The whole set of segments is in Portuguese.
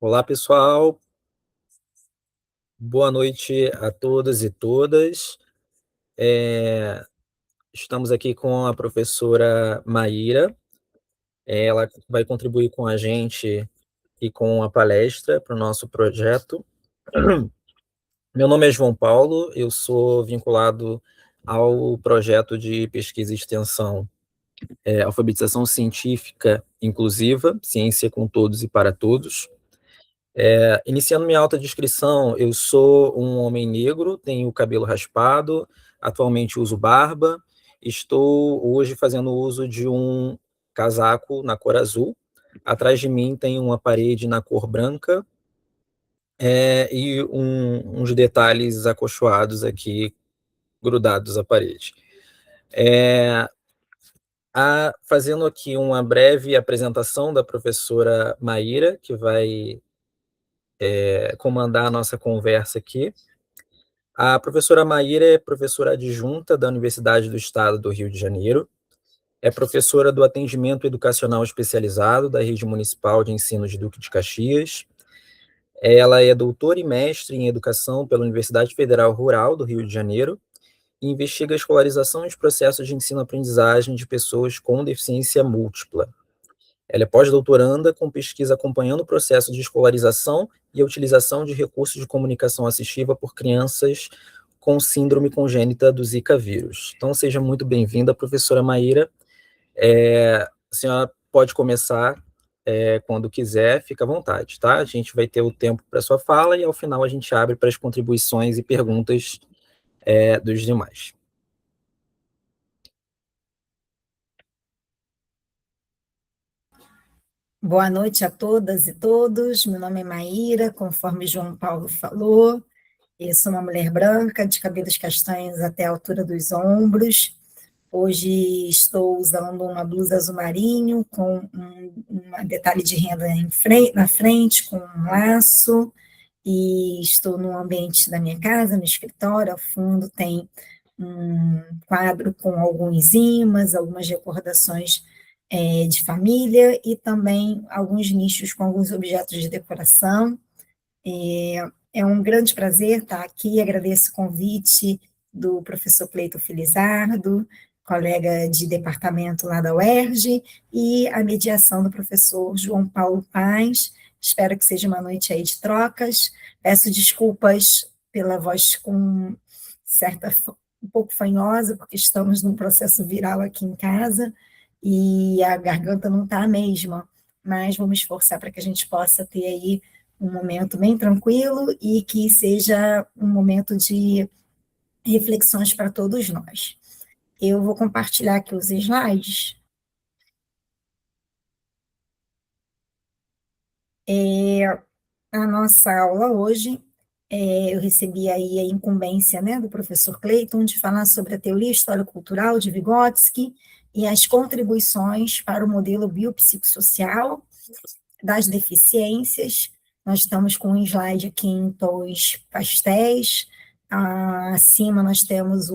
Olá, pessoal. Boa noite a todos e todas. Estamos aqui com a professora Maíra. Ela vai contribuir com a gente e com a palestra para o nosso projeto. Meu nome é João Paulo, eu sou vinculado ao projeto de pesquisa e extensão, Alfabetização Científica Inclusiva, Ciência com Todos e para Todos. Iniciando minha autodescrição, eu sou um homem negro, tenho cabelo raspado, atualmente uso barba, estou hoje fazendo uso de um casaco na cor azul, atrás de mim tem uma parede na cor branca, e uns detalhes acolchoados aqui, grudados à parede. Fazendo aqui uma breve apresentação da professora Maíra, que vai comandar a nossa conversa aqui. A professora Maíra é professora adjunta da Universidade do Estado do Rio de Janeiro, é professora do Atendimento Educacional Especializado da Rede Municipal de Ensino de Duque de Caxias. Ela é doutora e mestre em Educação pela Universidade Federal Rural do Rio de Janeiro e investiga a escolarização e os processos de ensino-aprendizagem de pessoas com deficiência múltipla. Ela é pós-doutoranda com pesquisa acompanhando o processo de escolarização e a utilização de recursos de comunicação assistiva por crianças com síndrome congênita do Zika vírus. Então, seja muito bem-vinda, professora Maíra. A senhora pode começar quando quiser, fica à vontade, tá? A gente vai ter o tempo para sua fala e, ao final, a gente abre para as contribuições e perguntas dos demais. Boa noite a todas e todos. Meu nome é Maíra, conforme João Paulo falou. Eu sou uma mulher branca, de cabelos castanhos até a altura dos ombros. Hoje estou usando uma blusa azul marinho com um detalhe de renda na frente, com um laço, e estou no ambiente da minha casa, no escritório. Ao fundo tem um quadro com alguns imãs, algumas recordações de família e também alguns nichos com alguns objetos de decoração. É um grande prazer estar aqui, agradeço o convite do professor Cleiton Felizardo, colega de departamento lá da UERJ, e a mediação do professor João Paulo Paz. Espero que seja uma noite aí de trocas. Peço desculpas pela voz com um pouco fanhosa, porque estamos num processo viral aqui em casa, e a garganta não está a mesma, mas vamos esforçar para que a gente possa ter aí um momento bem tranquilo e que seja um momento de reflexões para todos nós. Eu vou compartilhar aqui os slides. A nossa aula hoje, eu recebi aí a incumbência, né, do professor Cleiton de falar sobre a teoria histórico-cultural de Vygotsky e as contribuições para o modelo biopsicossocial das deficiências. Nós estamos com um slide aqui em tons pastéis. Acima nós temos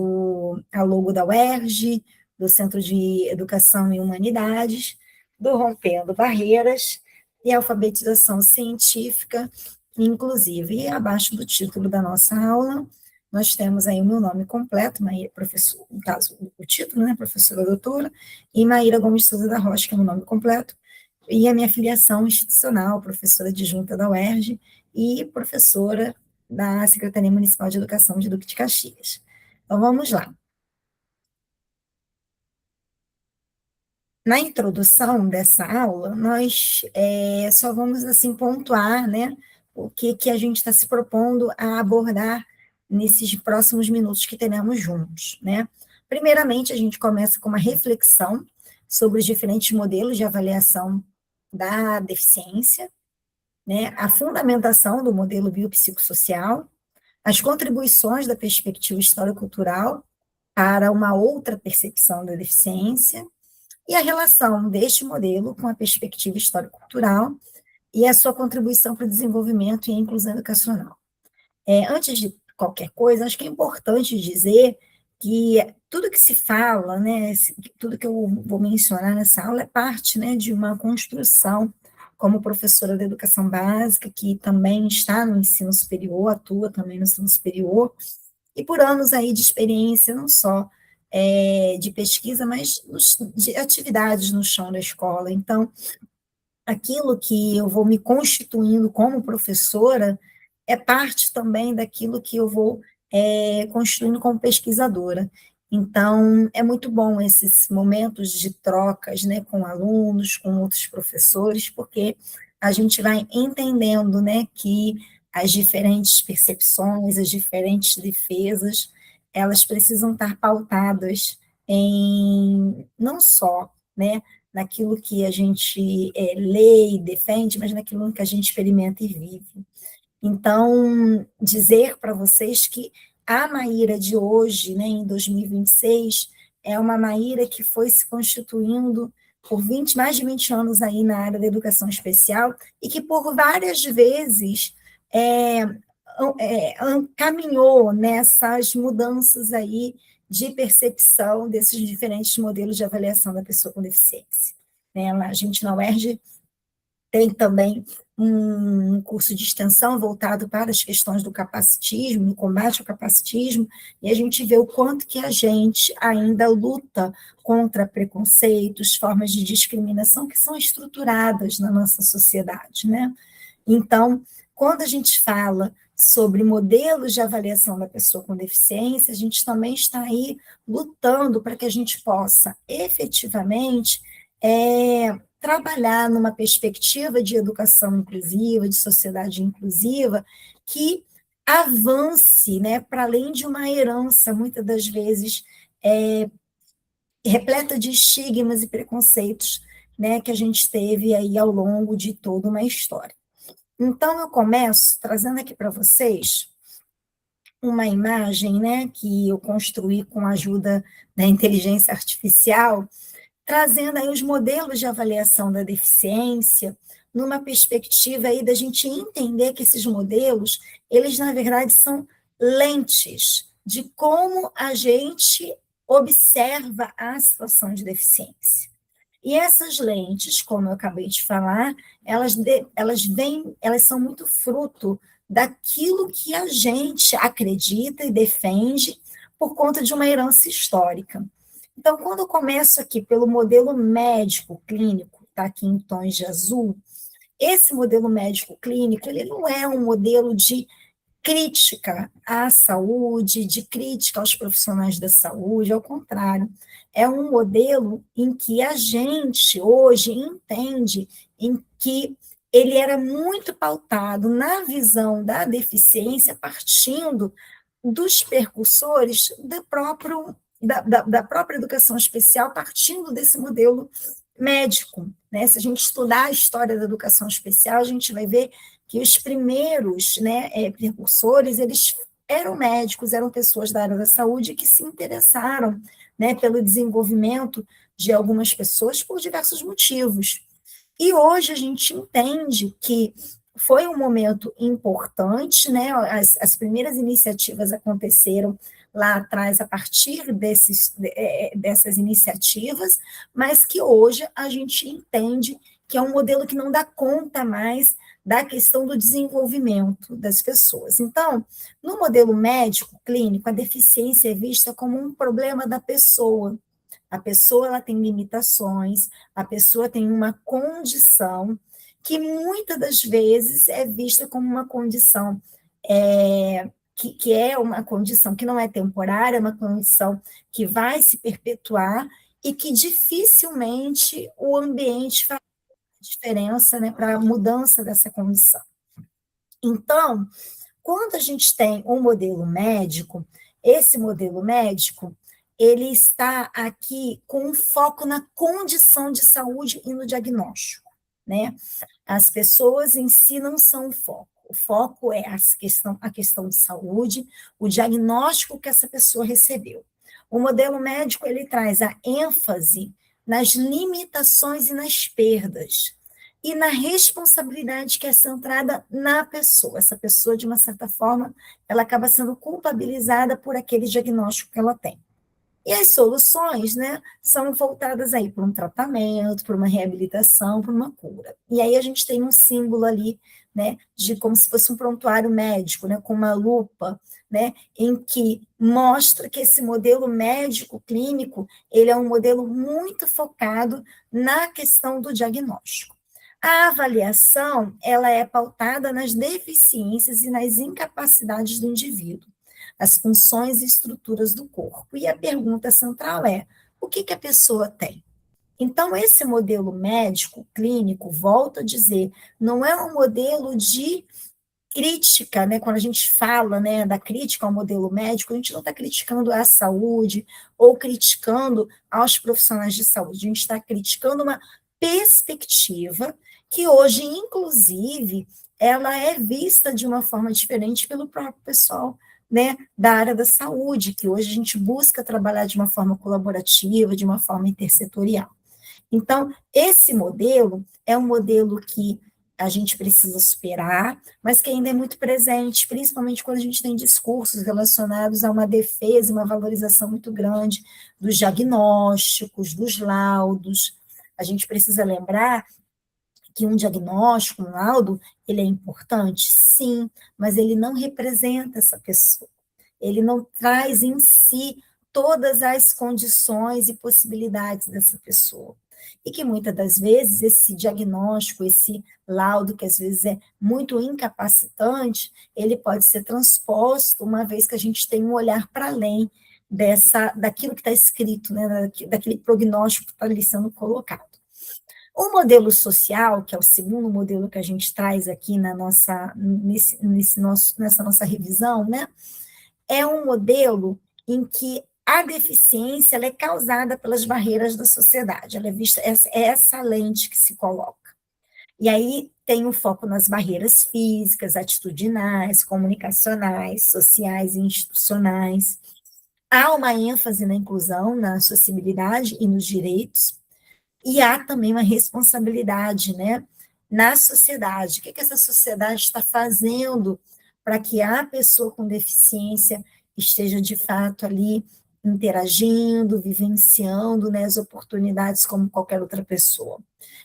a logo da UERJ, do Centro de Educação e Humanidades, do Rompendo Barreiras e Alfabetização Científica Inclusive. E abaixo do título da nossa aula, nós temos aí o meu nome completo, Maíra, professor, no caso, o título, né, professora doutora, e Maíra Gomes Souza da Rocha, que é o meu nome completo, e a minha filiação institucional, professora adjunta da UERJ e professora da Secretaria Municipal de Educação de Duque de Caxias. Então, vamos lá. Na introdução dessa aula, nós só vamos, assim, pontuar, né, o que a gente está se propondo a abordar nesses próximos minutos que teremos juntos, né? Primeiramente, a gente começa com uma reflexão sobre os diferentes modelos de avaliação da deficiência, né, a fundamentação do modelo biopsicossocial, as contribuições da perspectiva histórico-cultural para uma outra percepção da deficiência e a relação deste modelo com a perspectiva histórico-cultural e a sua contribuição para o desenvolvimento e a inclusão educacional. Antes de qualquer coisa, acho que é importante dizer que tudo que se fala, né, tudo que eu vou mencionar nessa aula é parte, né, de uma construção como professora de educação básica, que também está no ensino superior, atua também no ensino superior, e por anos aí de experiência, não só de pesquisa, mas de atividades no chão da escola. Então, aquilo que eu vou me constituindo como professora é parte também daquilo que eu vou construindo como pesquisadora. Então, é muito bom esses momentos de trocas, né, com alunos, com outros professores, porque a gente vai entendendo, né, que as diferentes percepções, as diferentes defesas, elas precisam estar pautadas em não só, né, naquilo que a gente lê e defende, mas naquilo que a gente experimenta e vive. Então, dizer para vocês que a Maíra de hoje, né, em 2026, é uma Maíra que foi se constituindo por mais de 20 anos aí na área da educação especial e que por várias vezes é, caminhou nessas mudanças aí de percepção desses diferentes modelos de avaliação da pessoa com deficiência. Né? A gente na UERJ tem também um curso de extensão voltado para as questões do capacitismo, do combate ao capacitismo, e a gente vê o quanto que a gente ainda luta contra preconceitos, formas de discriminação que são estruturadas na nossa sociedade, né? Então, quando a gente fala sobre modelos de avaliação da pessoa com deficiência, a gente também está aí lutando para que a gente possa efetivamente trabalhar numa perspectiva de educação inclusiva, de sociedade inclusiva, que avance, né, para além de uma herança, muitas das vezes, repleta de estigmas e preconceitos, né, que a gente teve aí ao longo de toda uma história. Então, eu começo trazendo aqui para vocês uma imagem, né, que eu construí com a ajuda da inteligência artificial, trazendo aí os modelos de avaliação da deficiência, numa perspectiva aí da gente entender que esses modelos, eles na verdade são lentes de como a gente observa a situação de deficiência. E essas lentes, como eu acabei de falar, elas são muito fruto daquilo que a gente acredita e defende por conta de uma herança histórica. Então, quando eu começo aqui pelo modelo médico clínico, está aqui em tons de azul, esse modelo médico clínico, ele não é um modelo de crítica à saúde, de crítica aos profissionais da saúde, ao contrário, é um modelo em que a gente hoje entende em que ele era muito pautado na visão da deficiência, partindo dos percursores da própria educação especial, partindo desse modelo médico. Né? Se a gente estudar a história da educação especial, a gente vai ver que os primeiros, né, precursores, eles eram médicos, eram pessoas da área da saúde que se interessaram, né, pelo desenvolvimento de algumas pessoas por diversos motivos. E hoje a gente entende que foi um momento importante, né? As primeiras iniciativas aconteceram lá atrás a partir dessas iniciativas, mas que hoje a gente entende que é um modelo que não dá conta mais da questão do desenvolvimento das pessoas. Então, no modelo médico clínico, a deficiência é vista como um problema da pessoa. A pessoa ela tem limitações, a pessoa tem uma condição que muitas das vezes é vista como uma condição que é uma condição que não é temporária, é uma condição que vai se perpetuar e que dificilmente o ambiente faz diferença, né, para a mudança dessa condição. Então, quando a gente tem um modelo médico, esse modelo médico, ele está aqui com um foco na condição de saúde e no diagnóstico, né? As pessoas em si não são o foco. O foco é a questão de saúde, o diagnóstico que essa pessoa recebeu. O modelo médico, ele traz a ênfase nas limitações e nas perdas, e na responsabilidade que é centrada na pessoa. Essa pessoa, de uma certa forma, ela acaba sendo culpabilizada por aquele diagnóstico que ela tem. E as soluções, né, são voltadas aí para um tratamento, para uma reabilitação, para uma cura. E aí a gente tem um símbolo ali, né, de como se fosse um prontuário médico, né, com uma lupa, né, em que mostra que esse modelo médico clínico, ele é um modelo muito focado na questão do diagnóstico. A avaliação, ela é pautada nas deficiências e nas incapacidades do indivíduo, as funções e estruturas do corpo. E a pergunta central é: o que, que a pessoa tem? Então, esse modelo médico, clínico, volto a dizer, não é um modelo de crítica, né? Quando a gente fala, né, da crítica ao modelo médico, a gente não está criticando a saúde ou criticando aos profissionais de saúde, a gente está criticando uma perspectiva que hoje, inclusive, ela é vista de uma forma diferente pelo próprio pessoal, né, da área da saúde, que hoje a gente busca trabalhar de uma forma colaborativa, de uma forma intersetorial. Então, esse modelo é um modelo que a gente precisa superar, mas que ainda é muito presente, principalmente quando a gente tem discursos relacionados a uma defesa e uma valorização muito grande dos diagnósticos, dos laudos. A gente precisa lembrar que um diagnóstico, um laudo, ele é importante, sim, mas ele não representa essa pessoa. Ele não traz em si todas as condições e possibilidades dessa pessoa. E que muitas das vezes esse diagnóstico, esse laudo, que às vezes é muito incapacitante, ele pode ser transposto uma vez que a gente tem um olhar para além daquilo que está escrito, né, daquele prognóstico que está ali sendo colocado. O modelo social, que é o segundo modelo que a gente traz aqui nessa nossa revisão, né, é um modelo em que a deficiência ela é causada pelas barreiras da sociedade, ela é vista, é essa lente que se coloca. E aí tem o foco nas barreiras físicas, atitudinais, comunicacionais, sociais e institucionais. Há uma ênfase na inclusão, na acessibilidade e nos direitos, e há também uma responsabilidade, né, na sociedade. O que essa sociedade está fazendo para que a pessoa com deficiência esteja, de fato, ali interagindo, vivenciando, né, as oportunidades como qualquer outra pessoa.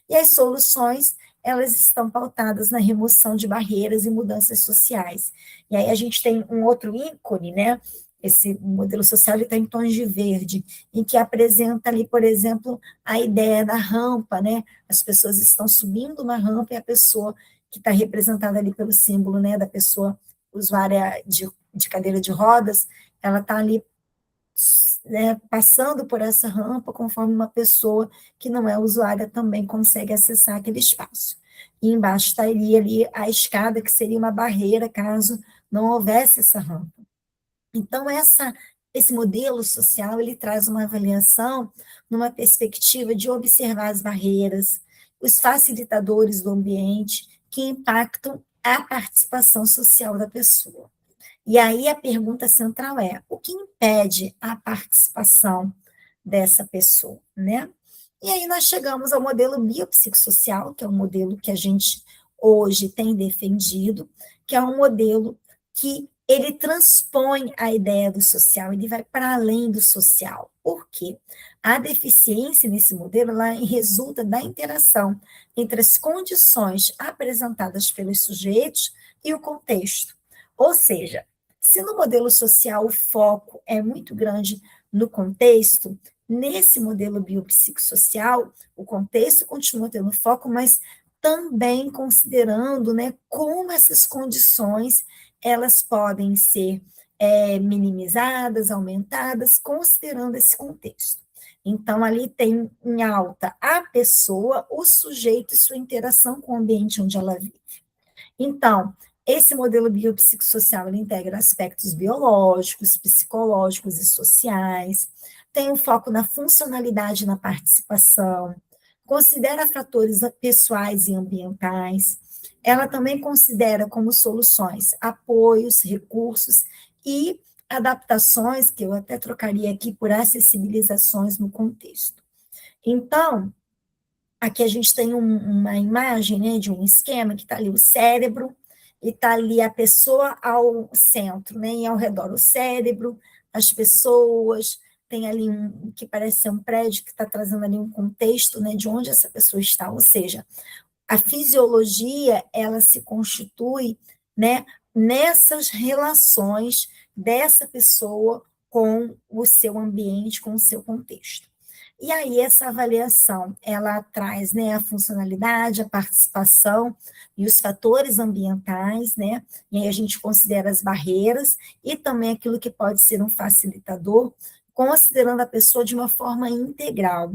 E as soluções, elas estão pautadas na remoção de barreiras e mudanças sociais. E aí a gente tem um outro ícone, né, esse modelo social está em tons de verde, em que apresenta ali, por exemplo, a ideia da rampa, né? As pessoas estão subindo uma rampa e a pessoa que está representada ali pelo símbolo, né, da pessoa usuária de cadeira de rodas, ela está ali, né, passando por essa rampa conforme uma pessoa que não é usuária também consegue acessar aquele espaço. E embaixo estaria ali a escada, que seria uma barreira caso não houvesse essa rampa. Então, esse modelo social, ele traz uma avaliação numa perspectiva de observar as barreiras, os facilitadores do ambiente que impactam a participação social da pessoa. E aí a pergunta central é: o que impede a participação dessa pessoa, né? E aí nós chegamos ao modelo biopsicossocial, que é um modelo que a gente hoje tem defendido, que é um modelo que ele transpõe a ideia do social, ele vai para além do social. Por quê? A deficiência nesse modelo, ela resulta da interação entre as condições apresentadas pelos sujeitos e o contexto. Ou seja, se no modelo social o foco é muito grande no contexto, nesse modelo biopsicossocial, o contexto continua tendo foco, mas também considerando, né, como essas condições elas podem ser minimizadas, aumentadas, considerando esse contexto. Então, ali tem em alta a pessoa, o sujeito e sua interação com o ambiente onde ela vive. Então, esse modelo biopsicossocial ele integra aspectos biológicos, psicológicos e sociais, tem um foco na funcionalidade e na participação, considera fatores pessoais e ambientais, ela também considera como soluções apoios, recursos e adaptações, que eu até trocaria aqui por acessibilizações no contexto. Então, aqui a gente tem uma imagem, né, de um esquema que está ali o cérebro, e está ali a pessoa ao centro, né, e ao redor o cérebro, as pessoas, tem ali um que parece ser um prédio que está trazendo ali um contexto, né, de onde essa pessoa está, ou seja, a fisiologia, ela se constitui, né, nessas relações dessa pessoa com o seu ambiente, com o seu contexto. E aí essa avaliação, ela traz, né, a funcionalidade, a participação e os fatores ambientais, né, e aí a gente considera as barreiras e também aquilo que pode ser um facilitador, considerando a pessoa de uma forma integral.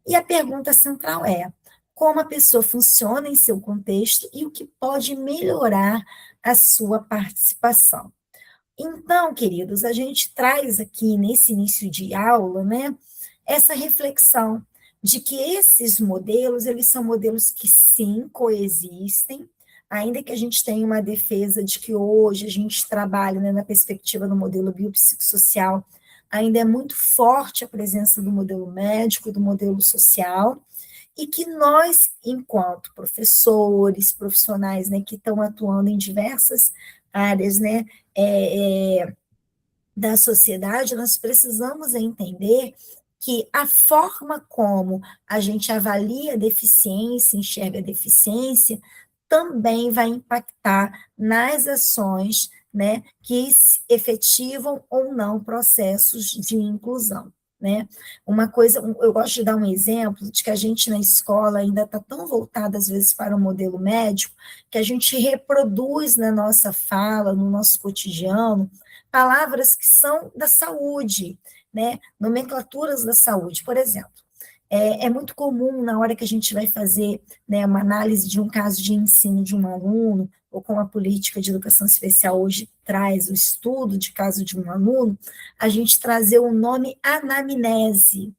E a pergunta central é: como a pessoa funciona em seu contexto e o que pode melhorar a sua participação? Então, queridos, a gente traz aqui nesse início de aula, né, essa reflexão de que esses modelos, eles são modelos que sim coexistem, ainda que a gente tenha uma defesa de que hoje a gente trabalha, né, na perspectiva do modelo biopsicossocial, ainda é muito forte a presença do modelo médico, do modelo social, e que nós, enquanto professores, profissionais, né, que estão atuando em diversas áreas, né, da sociedade, nós precisamos entender que a forma como a gente avalia a deficiência, enxerga a deficiência, também vai impactar nas ações, né, que efetivam ou não processos de inclusão. Né? Uma coisa, eu gosto de dar um exemplo de que a gente na escola ainda está tão voltada, às vezes, para o modelo médico, que a gente reproduz na nossa fala, no nosso cotidiano, palavras que são da saúde, né? Nomenclaturas da saúde, por exemplo. É muito comum, na hora que a gente vai fazer, né, uma análise de um caso de ensino de um aluno, ou como a política de educação especial hoje traz o estudo de caso de um aluno, a gente trazer o nome anamnese.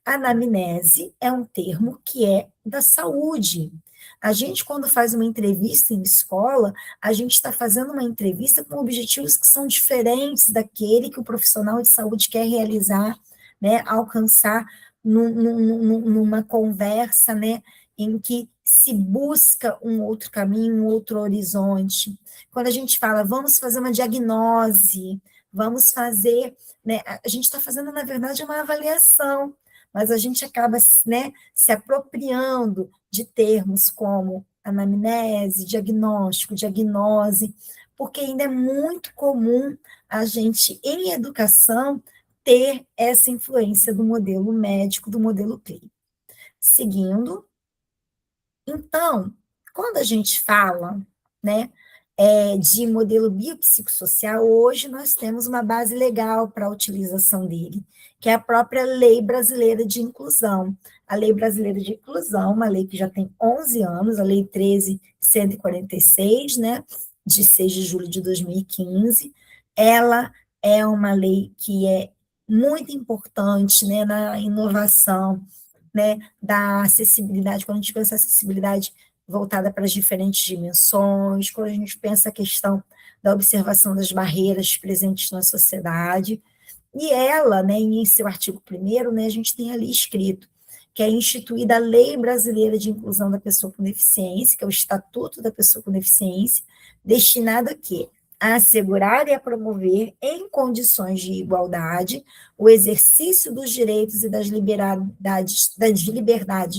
Anamnese é um termo que é da saúde. A gente, quando faz uma entrevista em escola, a gente está fazendo uma entrevista com objetivos que são diferentes daquele que o profissional de saúde quer realizar, né, alcançar numa conversa, né, em que se busca um outro caminho, um outro horizonte. Quando a gente fala, vamos fazer uma diagnose, vamos fazer, né, a gente está fazendo, na verdade, uma avaliação, mas a gente acaba, né, se apropriando de termos como anamnese, diagnóstico, diagnose, porque ainda é muito comum a gente, em educação, ter essa influência do modelo médico, do modelo clínico. Seguindo, então, quando a gente fala, né, de modelo biopsicossocial, hoje nós temos uma base legal para a utilização dele, que é a própria Lei Brasileira de Inclusão. A Lei Brasileira de Inclusão, uma lei que já tem 11 anos, a Lei 13.146, né, de 6 de julho de 2015, ela é uma lei que é muito importante, né, na inovação, né, da acessibilidade, quando a gente pensa acessibilidade voltada para as diferentes dimensões, quando a gente pensa a questão da observação das barreiras presentes na sociedade, e ela, né, em seu artigo 1º, né, a gente tem ali escrito que é instituída a Lei Brasileira de Inclusão da Pessoa com Deficiência, que é o Estatuto da Pessoa com Deficiência, destinado a quê? A assegurar e a promover, em condições de igualdade, o exercício dos direitos e das liberdades,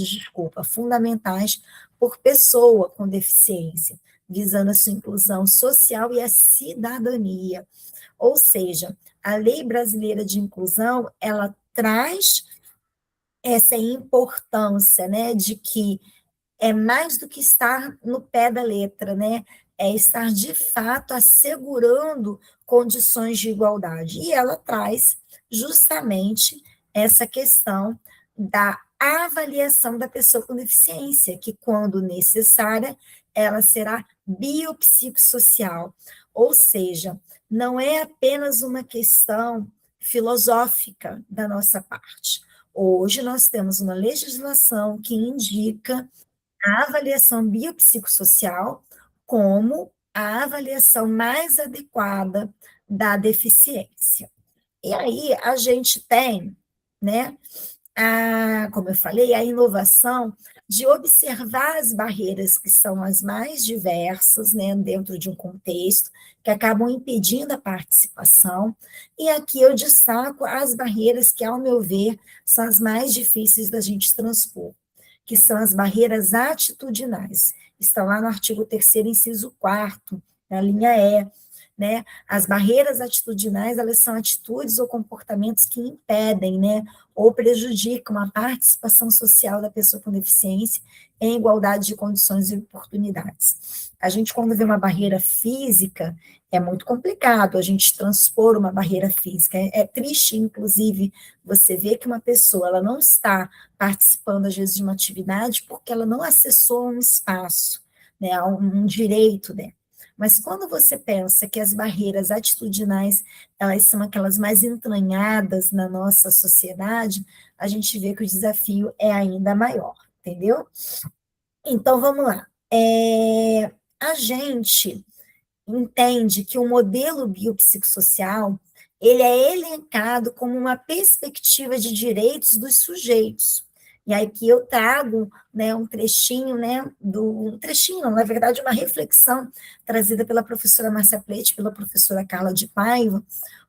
desculpa, fundamentais por pessoa com deficiência, visando a sua inclusão social e a cidadania. Ou seja, a Lei Brasileira de Inclusão, ela traz essa importância, né, de que é mais do que estar no pé da letra, né? É estar de fato assegurando condições de igualdade. E ela traz justamente essa questão da avaliação da pessoa com deficiência, que, quando necessária, ela será biopsicossocial. Ou seja, não é apenas uma questão filosófica da nossa parte. Hoje nós temos uma legislação que indica a avaliação biopsicossocial como a avaliação mais adequada da deficiência. E aí a gente tem, né, como eu falei, a inovação de observar as barreiras que são as mais diversas, né, dentro de um contexto, que acabam impedindo a participação, e aqui eu destaco as barreiras que, ao meu ver, são as mais difíceis da gente transpor, que são as barreiras atitudinais. Está lá no artigo 3º, inciso 4º, na linha E, né? As barreiras atitudinais, elas são atitudes ou comportamentos que impedem, né, ou prejudicam a participação social da pessoa com deficiência em igualdade de condições e oportunidades. A gente, quando vê uma barreira física, é muito complicado a gente transpor uma barreira física. É triste, inclusive, você ver que uma pessoa ela não está participando, às vezes, de uma atividade porque ela não acessou um espaço, né, um direito dela. Mas quando você pensa que as barreiras atitudinais, elas são aquelas mais entranhadas na nossa sociedade, a gente vê que o desafio é ainda maior, entendeu? Então, vamos lá. A gente entende que o modelo biopsicossocial, ele é elencado como uma perspectiva de direitos dos sujeitos. E aí que eu trago, né, um trechinho, né, um trechinho, não, na verdade, uma reflexão trazida pela professora Márcia Pleite, pela professora Carla de Paiva,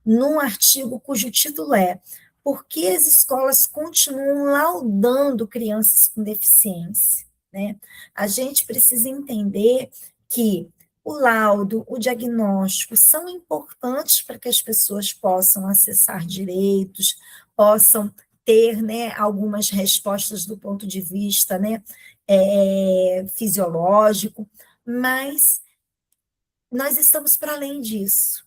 num artigo cujo título é Por que as escolas continuam laudando crianças com deficiência? Né? A gente precisa entender que o laudo, o diagnóstico são importantes para que as pessoas possam acessar direitos, possam ter, né, algumas respostas do ponto de vista, né, fisiológico, mas nós estamos para além disso,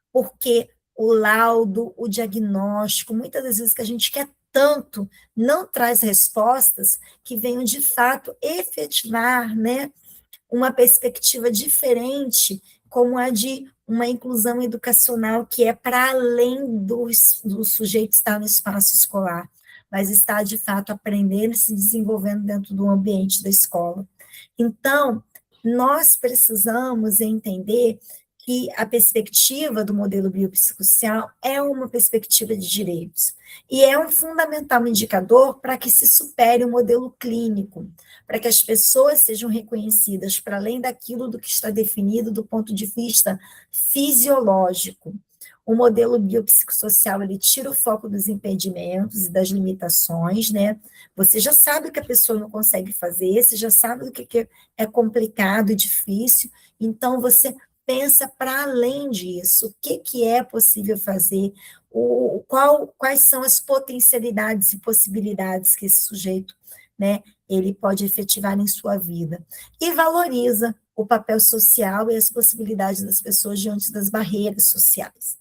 porque o laudo, o diagnóstico, muitas das vezes que a gente quer tanto, não traz respostas que venham de fato efetivar, né, uma perspectiva diferente, como a de uma inclusão educacional que é para além do sujeito estar no espaço escolar, mas está, de fato, aprendendo e se desenvolvendo dentro do ambiente da escola. Então, nós precisamos entender que a perspectiva do modelo biopsicossocial é uma perspectiva de direitos, e é um fundamental indicador para que se supere o modelo clínico, para que as pessoas sejam reconhecidas para além daquilo do que está definido do ponto de vista fisiológico. O modelo biopsicossocial, ele tira o foco dos impedimentos e das limitações, né? Você já sabe o que a pessoa não consegue fazer, você já sabe o que é complicado e difícil, então você pensa para além disso, o que é possível fazer, quais são as potencialidades e possibilidades que esse sujeito, né, ele pode efetivar em sua vida, e valoriza o papel social e as possibilidades das pessoas diante das barreiras sociais.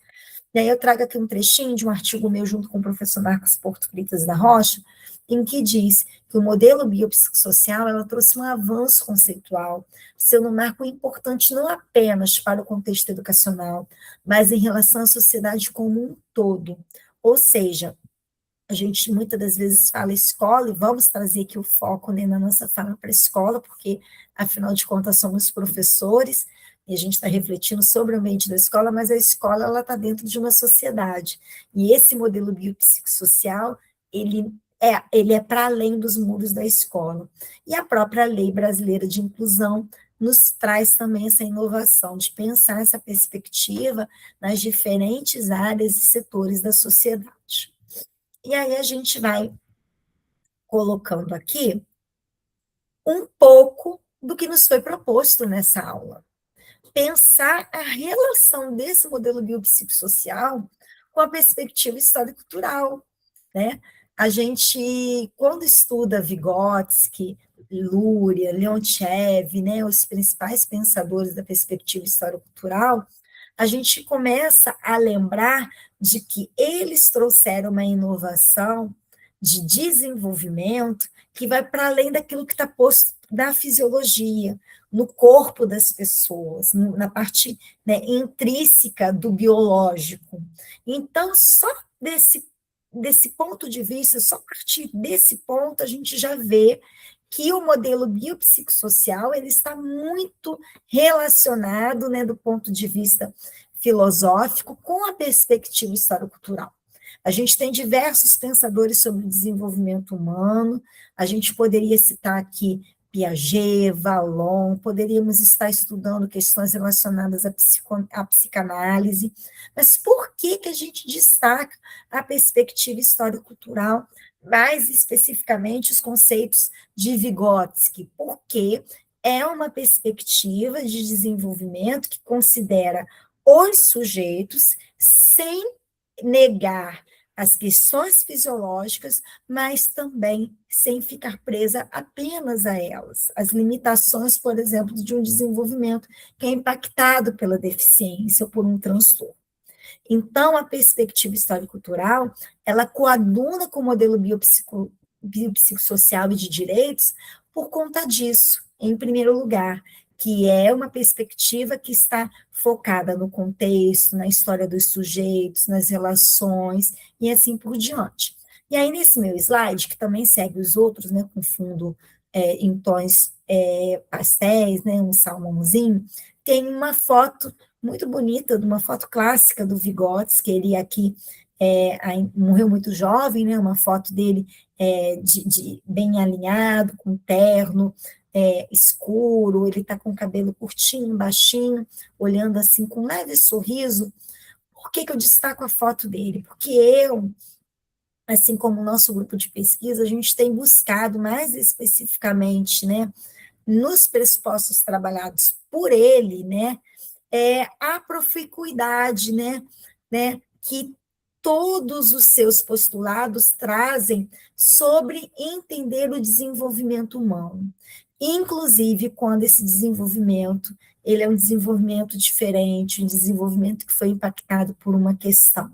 E aí eu trago aqui um trechinho de um artigo meu junto com o professor Marcos Porto Fritas da Rocha, em que diz que o modelo biopsicossocial ela trouxe um avanço conceitual, sendo um marco importante não apenas para o contexto educacional, mas em relação à sociedade como um todo. Ou seja, a gente muitas das vezes fala escola, e vamos trazer aqui o foco, né, na nossa fala para a escola, porque, afinal de contas, somos professores, e a gente está refletindo sobre o ambiente da escola, mas a escola ela está dentro de uma sociedade, e esse modelo biopsicossocial, ele é para além dos muros da escola. E a própria lei brasileira de inclusão nos traz também essa inovação de pensar essa perspectiva nas diferentes áreas e setores da sociedade. E aí a gente vai colocando aqui um pouco do que nos foi proposto nessa aula. Pensar a relação desse modelo biopsicossocial com a perspectiva histórico-cultural, né? A gente, quando estuda Vygotsky, Luria, Leontiev, né, os principais pensadores da perspectiva histórico-cultural, a gente começa a lembrar de que eles trouxeram uma inovação de desenvolvimento que vai para além daquilo que está posto na fisiologia, no corpo das pessoas, na parte, né, intrínseca do biológico. Então, só desse ponto de vista, só a partir desse ponto, a gente já vê que o modelo biopsicossocial ele está muito relacionado, né, do ponto de vista filosófico, com a perspectiva histórico-cultural. A gente tem diversos pensadores sobre o desenvolvimento humano, a gente poderia citar aqui Piaget, Vallon, poderíamos estar estudando questões relacionadas à psicanálise, mas por que que a gente destaca a perspectiva histórico-cultural, mais especificamente os conceitos de Vygotsky? Porque é uma perspectiva de desenvolvimento que considera os sujeitos sem negar as questões fisiológicas, mas também sem ficar presa apenas a elas. As limitações, por exemplo, de um desenvolvimento que é impactado pela deficiência ou por um transtorno. Então, a perspectiva histórico-cultural, ela coaduna com o modelo biopsicossocial e de direitos por conta disso, em primeiro lugar, que é uma perspectiva que está focada no contexto, na história dos sujeitos, nas relações, e assim por diante. E aí, nesse meu slide, que também segue os outros, né, com fundo em tons pastéis, né, um salmãozinho, tem uma foto muito bonita, de uma foto clássica do Vygotsky, que ele aqui morreu muito jovem, né, uma foto dele bem alinhado, com terno, escuro, ele está com o cabelo curtinho, baixinho, olhando assim com um leve sorriso. Por que que eu destaco a foto dele? Porque eu, assim como o nosso grupo de pesquisa, a gente tem buscado mais especificamente, né, nos pressupostos trabalhados por ele, né, a proficuidade, né, que todos os seus postulados trazem sobre entender o desenvolvimento humano, inclusive quando esse desenvolvimento ele é um desenvolvimento diferente, um desenvolvimento que foi impactado por uma questão.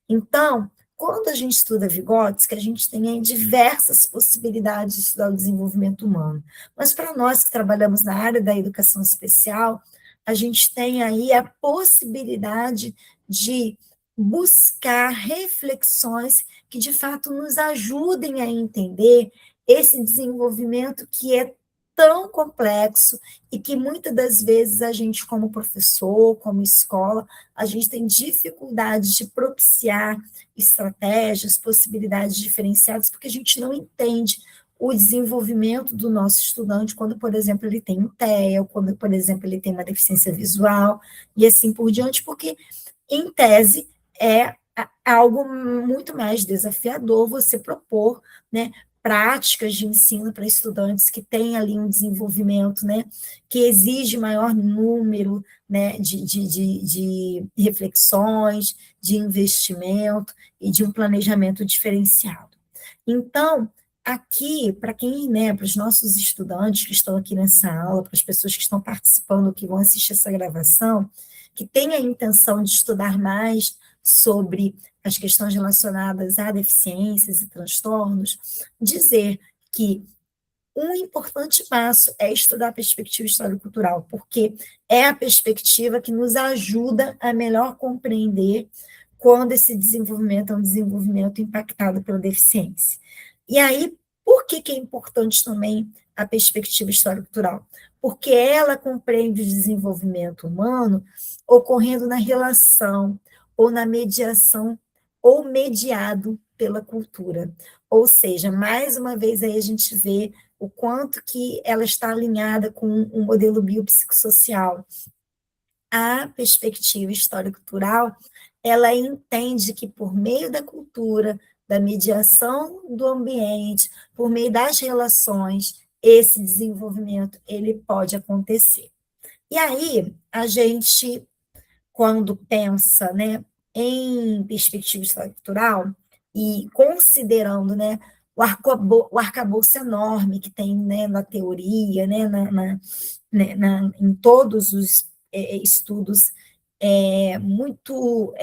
Então, quando a gente estuda Vygotsky, a gente tem aí diversas possibilidades de estudar o desenvolvimento humano. Mas para nós que trabalhamos na área da educação especial, a gente tem aí a possibilidade de buscar reflexões que, de fato, nos ajudem a entender esse desenvolvimento que é tão complexo e que muitas das vezes a gente, como professor, como escola, a gente tem dificuldade de propiciar estratégias, possibilidades diferenciadas, porque a gente não entende o desenvolvimento do nosso estudante quando, por exemplo, ele tem um TEA, ou quando, por exemplo, ele tem uma deficiência visual, e assim por diante, porque, em tese, é algo muito mais desafiador você propor, né, práticas de ensino para estudantes que têm ali um desenvolvimento, né, que exige maior número, né, de reflexões, de investimento e de um planejamento diferenciado. Então, aqui, para quem, né, para os nossos estudantes que estão aqui nessa aula, para as pessoas que estão participando, que vão assistir essa gravação, que têm a intenção de estudar mais sobre as questões relacionadas a deficiências e transtornos, dizer que um importante passo é estudar a perspectiva histórico-cultural, porque é a perspectiva que nos ajuda a melhor compreender quando esse desenvolvimento é um desenvolvimento impactado pela deficiência. E aí, por que que é importante também a perspectiva histórico-cultural? Porque ela compreende o desenvolvimento humano ocorrendo na relação ou na mediação ou mediado pela cultura. Ou seja, mais uma vez aí a gente vê o quanto que ela está alinhada com um modelo biopsicossocial. A perspectiva histórico-cultural, ela entende que por meio da cultura, da mediação do ambiente, por meio das relações, esse desenvolvimento ele pode acontecer. E aí, a gente, quando pensa, né, em perspectiva histórico-cultural, e considerando, né, o arcabouço enorme que tem, né, na teoria, né, em todos os estudos muito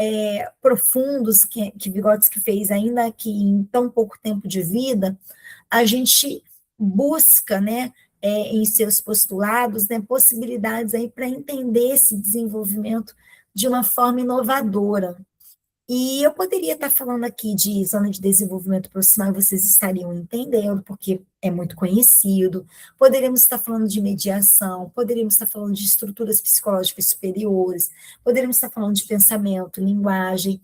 profundos que Vygotsky fez, ainda que em tão pouco tempo de vida, a gente busca, né, em seus postulados, né, possibilidades aí para entender esse desenvolvimento de uma forma inovadora. E eu poderia estar falando aqui de zona de desenvolvimento proximal, e vocês estariam entendendo, porque é muito conhecido. Poderíamos estar falando de mediação, poderíamos estar falando de estruturas psicológicas superiores, poderíamos estar falando de pensamento, linguagem,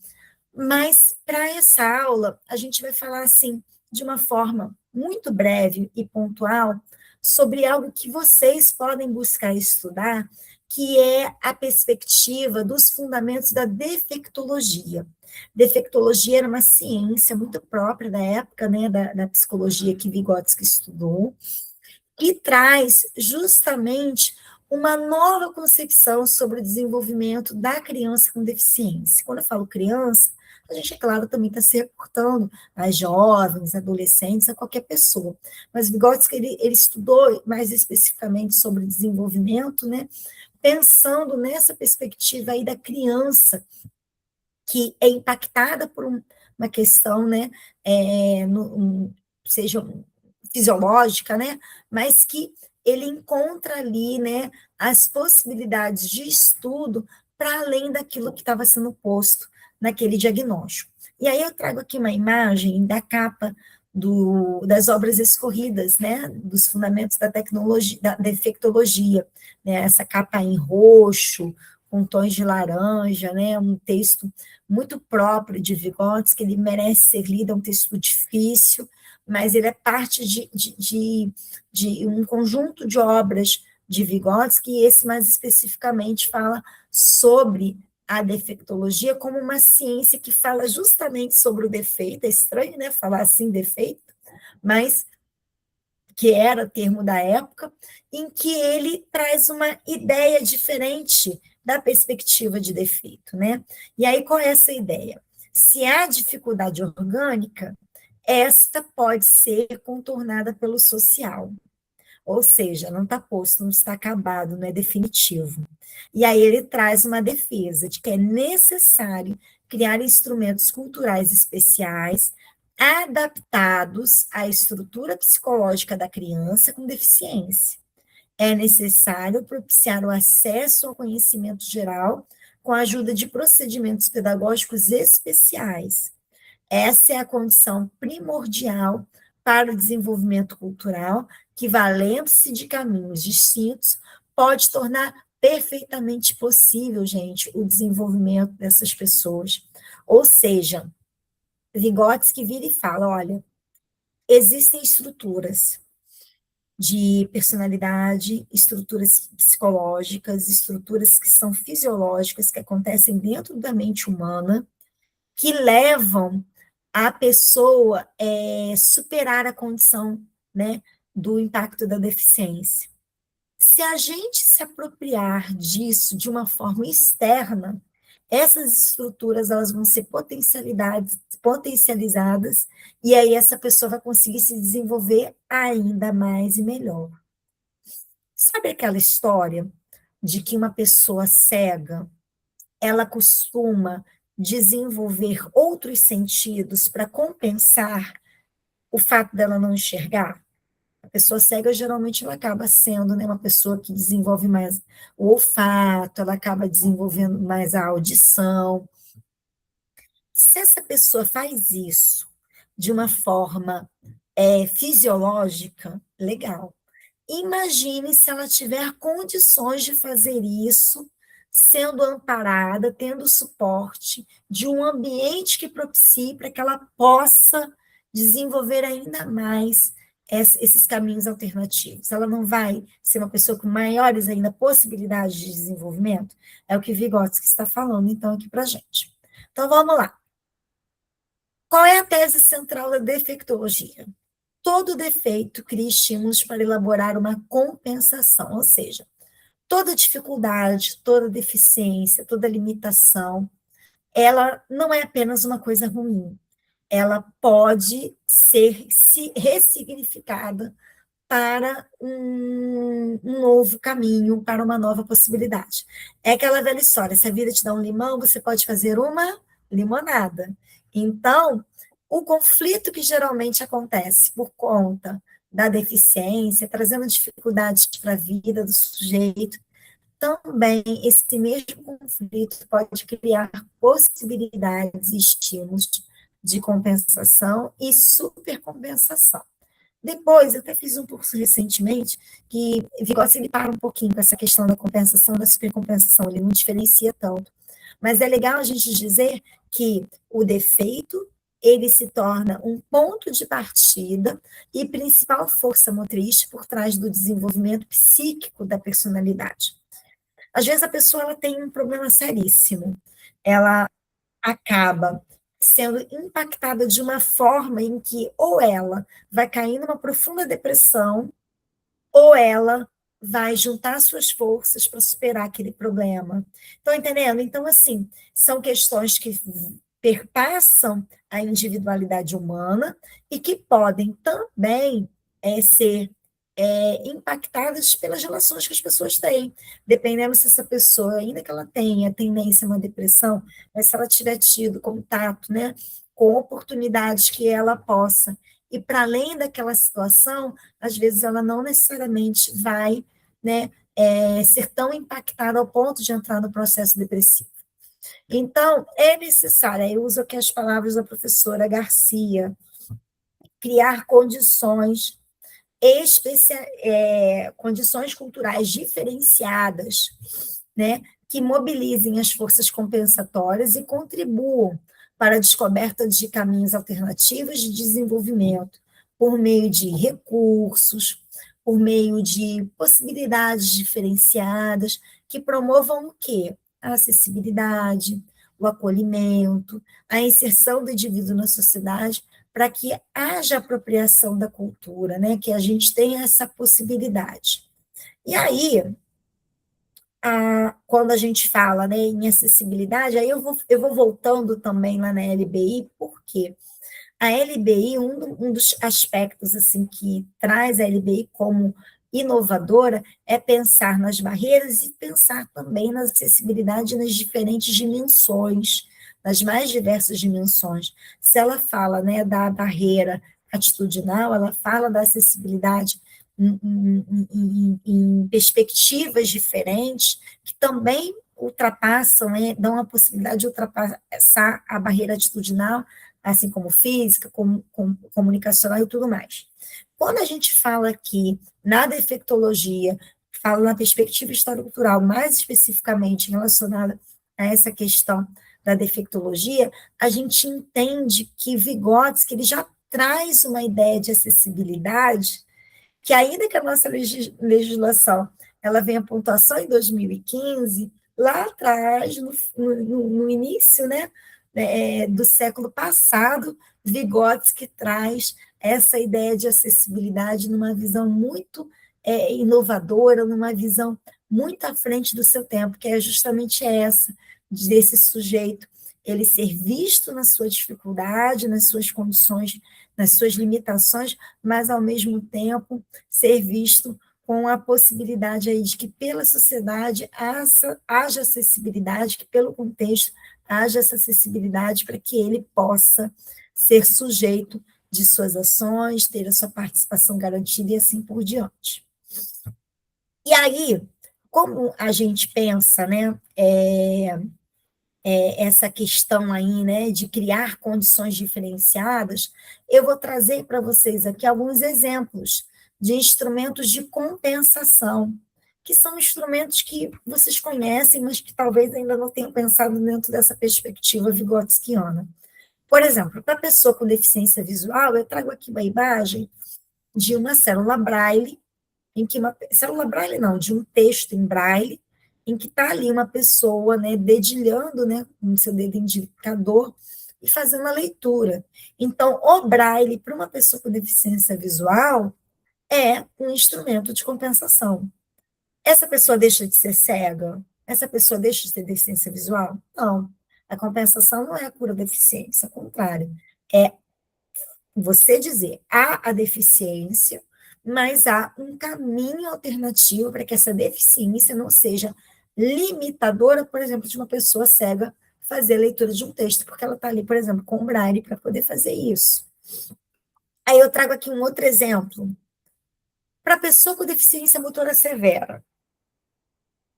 Mas, para essa aula, a gente vai falar, assim, de uma forma muito breve e pontual, sobre algo que vocês podem buscar estudar, que é a perspectiva dos fundamentos da defectologia. Defectologia era uma ciência muito própria da época, né, da psicologia que Vygotsky estudou, que traz justamente uma nova concepção sobre o desenvolvimento da criança com deficiência. Quando eu falo criança, a gente, é claro, também está se reportando a jovens, adolescentes, a qualquer pessoa. Mas Vygotsky, ele estudou mais especificamente sobre desenvolvimento, né, pensando nessa perspectiva aí da criança, que é impactada por uma questão, né, seja fisiológica, né, mas que ele encontra ali, né, as possibilidades de estudo para além daquilo que estava sendo posto naquele diagnóstico. E aí eu trago aqui uma imagem da capa das obras escorridas, né, dos fundamentos da tecnologia, da defectologia, né, essa capa em roxo, com tons de laranja, né, um texto muito próprio de Vygotsky, que ele merece ser lido, é um texto difícil, mas ele é parte de um conjunto de obras de Vygotsky, e esse mais especificamente fala sobre a defeitologia como uma ciência que fala justamente sobre o defeito. É estranho, né, falar assim, defeito, mas que era termo da época, em que ele traz uma ideia diferente da perspectiva de defeito, né? E aí, qual é essa ideia? Se há dificuldade orgânica, esta pode ser contornada pelo social, ou seja, não está posto, não está acabado, não é definitivo. E aí ele traz uma defesa de que é necessário criar instrumentos culturais especiais adaptados à estrutura psicológica da criança com deficiência. É necessário propiciar o acesso ao conhecimento geral com a ajuda de procedimentos pedagógicos especiais. Essa é a condição primordial para o desenvolvimento cultural, que, valendo-se de caminhos distintos, pode tornar perfeitamente possível, gente, o desenvolvimento dessas pessoas. Ou seja, Vygotsky vira e fala, olha, existem estruturas de personalidade, estruturas psicológicas, estruturas que são fisiológicas, que acontecem dentro da mente humana, que levam a pessoa superar a condição, né, do impacto da deficiência. Se a gente se apropriar disso de uma forma externa, essas estruturas elas vão ser potencializadas, e aí essa pessoa vai conseguir se desenvolver ainda mais e melhor. Sabe aquela história de que uma pessoa cega, ela costuma desenvolver outros sentidos para compensar o fato dela não enxergar? A pessoa cega, geralmente, ela acaba sendo, né, uma pessoa que desenvolve mais o olfato, ela acaba desenvolvendo mais a audição. Se essa pessoa faz isso de uma forma fisiológica, legal. Imagine se ela tiver condições de fazer isso, sendo amparada, tendo suporte de um ambiente que propicie para que ela possa desenvolver ainda mais esses caminhos alternativos. Ela não vai ser uma pessoa com maiores ainda possibilidades de desenvolvimento? É o que Vygotsky está falando, então, aqui para a gente. Então, vamos lá. Qual é a tese central da defeitologia? Todo defeito cria estímulos para elaborar uma compensação, ou seja, toda dificuldade, toda deficiência, toda limitação, ela não é apenas uma coisa ruim, ela pode ser ressignificada para um novo caminho, para uma nova possibilidade. É aquela velha história, se a vida te dá um limão, você pode fazer uma limonada. Então, o conflito que geralmente acontece por conta da deficiência, trazendo dificuldades para a vida do sujeito, também esse mesmo conflito pode criar possibilidades e estímulos de compensação e supercompensação. Depois, eu até fiz um curso recentemente que Vygotsky ele para um pouquinho com essa questão da compensação, da supercompensação, ele não diferencia tanto. Mas é legal a gente dizer que o defeito ele se torna um ponto de partida e principal força motriz por trás do desenvolvimento psíquico da personalidade. Às vezes a pessoa ela tem um problema seríssimo, ela acaba sendo impactada de uma forma em que ou ela vai cair numa profunda depressão, ou ela vai juntar suas forças para superar aquele problema. Estão entendendo? Então, assim, são questões que perpassam a individualidade humana e que podem também ser impactadas pelas relações que as pessoas têm, dependendo se essa pessoa, ainda que ela tenha tendência a uma depressão, mas se ela tiver tido contato, né, com oportunidades que ela possa ir para além daquela situação, às vezes ela não necessariamente vai, né, ser tão impactada ao ponto de entrar no processo depressivo. Então, é necessário, eu uso aqui as palavras da professora Garcia, criar condições condições culturais diferenciadas, né, que mobilizem as forças compensatórias e contribuam para a descoberta de caminhos alternativos de desenvolvimento, por meio de recursos, por meio de possibilidades diferenciadas, que promovam o quê? A acessibilidade, o acolhimento, a inserção do indivíduo na sociedade, para que haja apropriação da cultura, né? Que a gente tenha essa possibilidade. E aí, quando a gente fala, né, em acessibilidade, aí eu vou voltando também lá na LBI, por quê? A LBI, um dos aspectos assim que traz a LBI como inovadora é pensar nas barreiras e pensar também na acessibilidade nas diferentes dimensões, nas mais diversas dimensões. Se ela fala, né, da barreira atitudinal, ela fala da acessibilidade em perspectivas diferentes, que também ultrapassam, né, dão a possibilidade de ultrapassar a barreira atitudinal, assim como física, como comunicacional e tudo mais. Quando a gente fala aqui na defectologia, fala na perspectiva histórico-cultural, mais especificamente relacionada a essa questão da defectologia, a gente entende que Vygotsky ele já traz uma ideia de acessibilidade que ainda que a nossa legislação ela venha a pontuação em 2015, lá atrás, no início, né, do século passado, Vygotsky traz essa ideia de acessibilidade numa visão muito inovadora, numa visão muito à frente do seu tempo, que é justamente essa, desse sujeito, ele ser visto na sua dificuldade, nas suas condições, nas suas limitações, mas, ao mesmo tempo, ser visto com a possibilidade aí de que, pela sociedade, haja acessibilidade, que, pelo contexto, haja essa acessibilidade para que ele possa ser sujeito de suas ações, ter a sua participação garantida e assim por diante. E aí, como a gente pensa, né, essa questão aí, né, de criar condições diferenciadas, eu vou trazer para vocês aqui alguns exemplos de instrumentos de compensação, que são instrumentos que vocês conhecem, mas que talvez ainda não tenham pensado dentro dessa perspectiva vygotskiana. Por exemplo, para a pessoa com deficiência visual, eu trago aqui uma imagem de uma célula Braille, célula Braille não, de um texto em Braille, em que está ali uma pessoa, né, dedilhando, né, com seu dedo indicador e fazendo a leitura. Então, o Braille, para uma pessoa com deficiência visual, é um instrumento de compensação. Essa pessoa deixa de ser cega? Essa pessoa deixa de ter deficiência visual? Não. A compensação não é a cura da deficiência, ao contrário. É você dizer, há a deficiência, mas há um caminho alternativo para que essa deficiência não seja limitadora, por exemplo, de uma pessoa cega fazer a leitura de um texto, porque ela está ali, por exemplo, com o Braille para poder fazer isso. Aí eu trago aqui um outro exemplo. Para a pessoa com deficiência motora severa,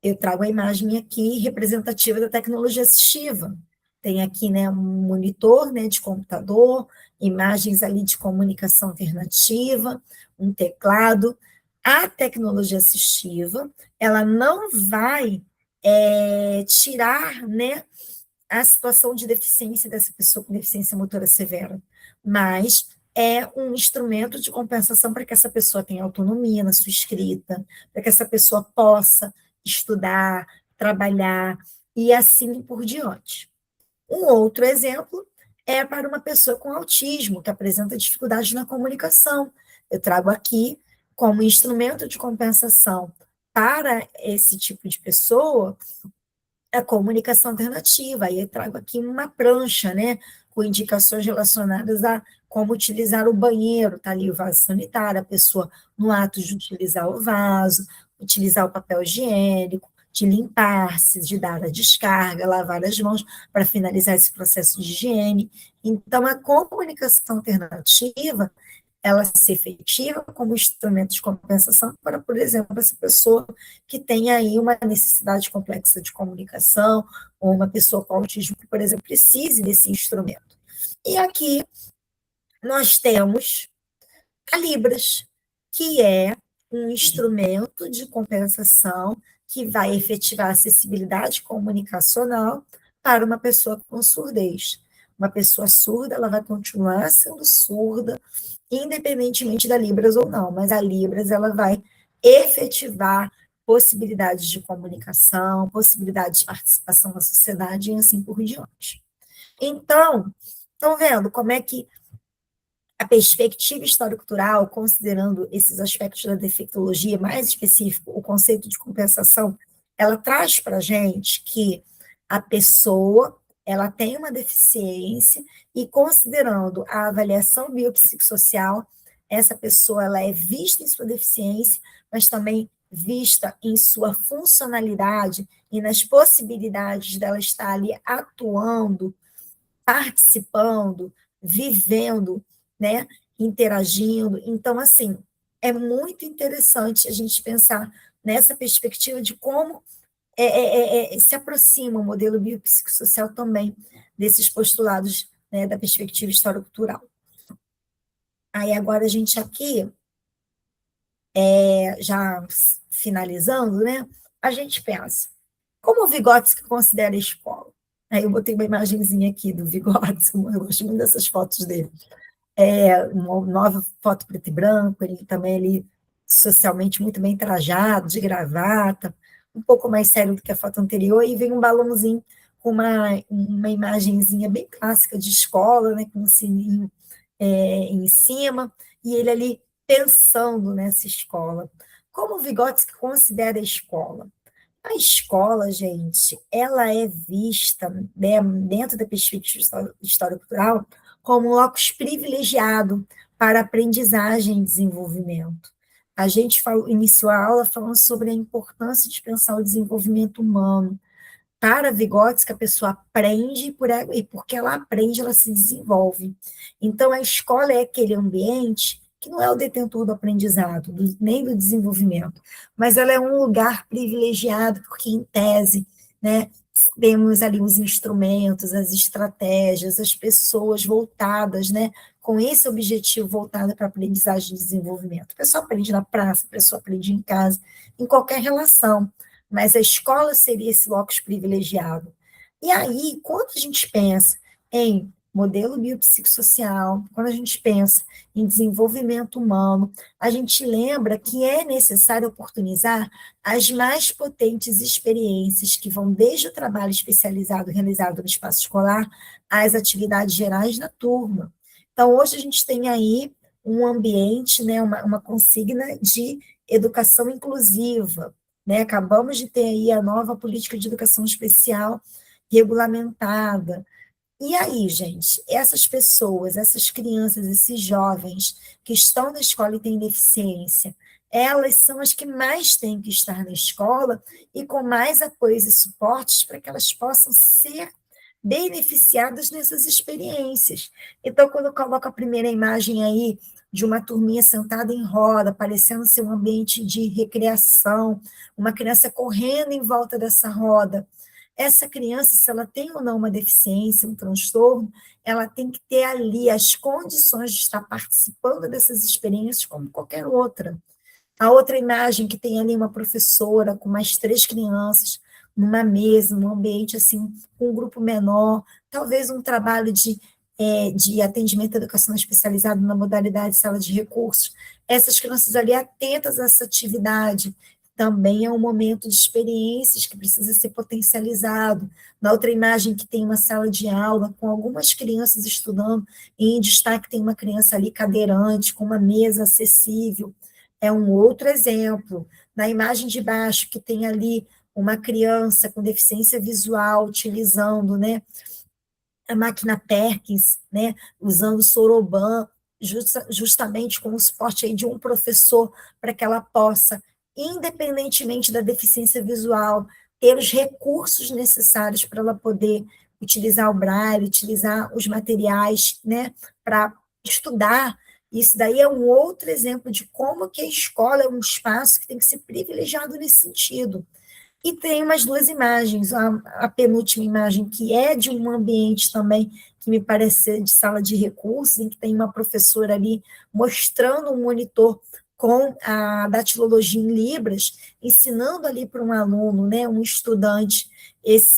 eu trago a imagem aqui representativa da tecnologia assistiva. Tem aqui, né, um monitor, né, de computador, imagens ali de comunicação alternativa, um teclado. A tecnologia assistiva, ela não vai tirar, né, a situação de deficiência dessa pessoa com deficiência motora severa, mas é um instrumento de compensação para que essa pessoa tenha autonomia na sua escrita, para que essa pessoa possa estudar, trabalhar e assim por diante. Um outro exemplo é para uma pessoa com autismo, que apresenta dificuldade na comunicação. Eu trago aqui como instrumento de compensação para esse tipo de pessoa a comunicação alternativa. Aí eu trago aqui uma prancha, né, com indicações relacionadas a como utilizar o banheiro, tá ali o vaso sanitário, a pessoa no ato de utilizar o vaso, utilizar o papel higiênico, de limpar-se, de dar a descarga, lavar as mãos para finalizar esse processo de higiene. Então, a comunicação alternativa ela ser efetiva como instrumento de compensação para, por exemplo, essa pessoa que tem aí uma necessidade complexa de comunicação, ou uma pessoa com autismo que, por exemplo, precise desse instrumento. E aqui nós temos a Libras, que é um instrumento de compensação que vai efetivar a acessibilidade comunicacional para uma pessoa com surdez. Uma pessoa surda, ela vai continuar sendo surda, independentemente da Libras ou não, mas a Libras, ela vai efetivar possibilidades de comunicação, possibilidades de participação na sociedade e assim por diante. Então, estão vendo como é que a perspectiva histórico-cultural, considerando esses aspectos da defeitologia, mais específico, o conceito de compensação, ela traz para a gente que a pessoa ela tem uma deficiência e, considerando a avaliação biopsicossocial, essa pessoa ela é vista em sua deficiência, mas também vista em sua funcionalidade e nas possibilidades dela estar ali atuando, participando, vivendo, né, interagindo. Então, assim, é muito interessante a gente pensar nessa perspectiva de como se aproxima o modelo biopsicossocial também desses postulados, né, da perspectiva histórico-cultural. Aí agora a gente aqui, já finalizando, né, a gente pensa, como o Vygotsky considera a escola? Aí eu botei uma imagenzinha aqui do Vygotsky, eu gosto muito dessas fotos dele. Uma nova foto preto e branco, ele também ele socialmente muito bem trajado, de gravata, um pouco mais sério do que a foto anterior, e vem um balãozinho com uma imagenzinha bem clássica de escola, né, com um sininho em cima, e ele ali pensando nessa escola. Como o Vygotsky considera a escola? A escola, gente, ela é vista, né, dentro da perspectiva histórico-cultural como um locus privilegiado para aprendizagem e desenvolvimento. A gente iniciou a aula falando sobre a importância de pensar o desenvolvimento humano. Para Vygotsky, a pessoa aprende e porque ela aprende, ela se desenvolve. Então, a escola é aquele ambiente que não é o detentor do aprendizado, nem do desenvolvimento, mas ela é um lugar privilegiado, porque, em tese, né, temos ali os instrumentos, as estratégias, as pessoas voltadas, né, com esse objetivo voltado para a aprendizagem e desenvolvimento. A pessoa aprende na praça, a pessoa aprende em casa, em qualquer relação, mas a escola seria esse locus privilegiado. E aí, quando a gente pensa em modelo biopsicossocial, quando a gente pensa em desenvolvimento humano, a gente lembra que é necessário oportunizar as mais potentes experiências que vão desde o trabalho especializado realizado no espaço escolar às atividades gerais na turma. Então, hoje a gente tem aí um ambiente, né, uma consigna de educação inclusiva, né? Acabamos de ter aí a nova política de educação especial regulamentada. E aí, gente, essas pessoas, essas crianças, esses jovens que estão na escola e têm deficiência, elas são as que mais têm que estar na escola e com mais apoios e suportes para que elas possam ser beneficiadas nessas experiências. Então, quando eu coloco a primeira imagem aí de uma turminha sentada em roda, parecendo ser um ambiente de recreação, uma criança correndo em volta dessa roda, essa criança, se ela tem ou não uma deficiência, um transtorno, ela tem que ter ali as condições de estar participando dessas experiências como qualquer outra. A outra imagem que tem ali uma professora com mais 3 crianças, numa mesa, num ambiente assim, com um grupo menor, talvez um trabalho de atendimento educacional especializado na modalidade sala de recursos, essas crianças ali atentas a essa atividade, também é um momento de experiências que precisa ser potencializado. Na outra imagem que tem uma sala de aula com algumas crianças estudando, e em destaque tem uma criança ali cadeirante, com uma mesa acessível, é um outro exemplo. Na imagem de baixo, que tem ali uma criança com deficiência visual utilizando, né, a máquina Perkins, né, usando Soroban, justamente com o suporte aí de um professor, para que ela possa, independentemente da deficiência visual, ter os recursos necessários para ela poder utilizar o braille, utilizar os materiais, né, para estudar. Isso daí é um outro exemplo de como que a escola é um espaço que tem que ser privilegiado nesse sentido. E tem umas duas imagens, a penúltima imagem, que é de um ambiente também, que me parece ser de sala de recursos, em que tem uma professora ali mostrando um monitor com a datilologia em Libras, ensinando ali para um aluno, né, um estudante,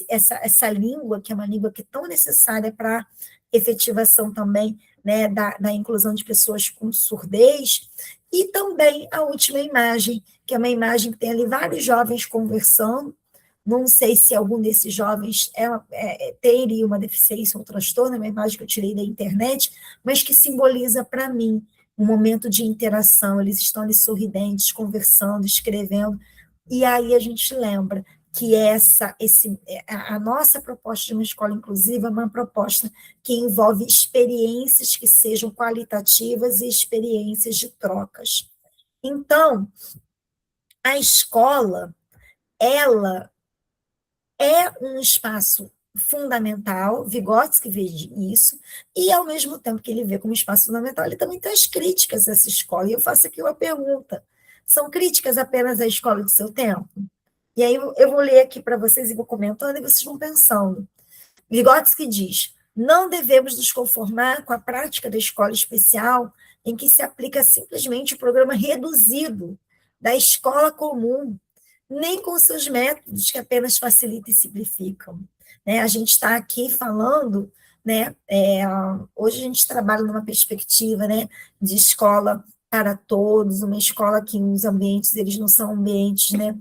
essa língua, que é uma língua que é tão necessária para a efetivação também, né, da inclusão de pessoas com surdez. E também a última imagem, que é uma imagem que tem ali vários jovens conversando. Não sei se algum desses jovens teria uma deficiência ou um transtorno, é uma imagem que eu tirei da internet, mas que simboliza para mim um momento de interação. Eles estão ali sorridentes, conversando, escrevendo, e aí a gente lembra que a nossa proposta de uma escola inclusiva é uma proposta que envolve experiências que sejam qualitativas e experiências de trocas. Então, a escola, ela é um espaço fundamental, Vygotsky vê isso, e ao mesmo tempo que ele vê como espaço fundamental, ele também traz críticas a essa escola. E eu faço aqui uma pergunta: são críticas apenas à escola de seu tempo? E aí eu vou ler aqui para vocês e vou comentando, e vocês vão pensando. Vygotsky diz: não devemos nos conformar com a prática da escola especial, em que se aplica simplesmente o programa reduzido da escola comum, nem com seus métodos que apenas facilitam e simplificam. Né? A gente está aqui falando, né, hoje a gente trabalha numa perspectiva, né, de escola para todos, uma escola que os ambientes eles não são ambientes, né,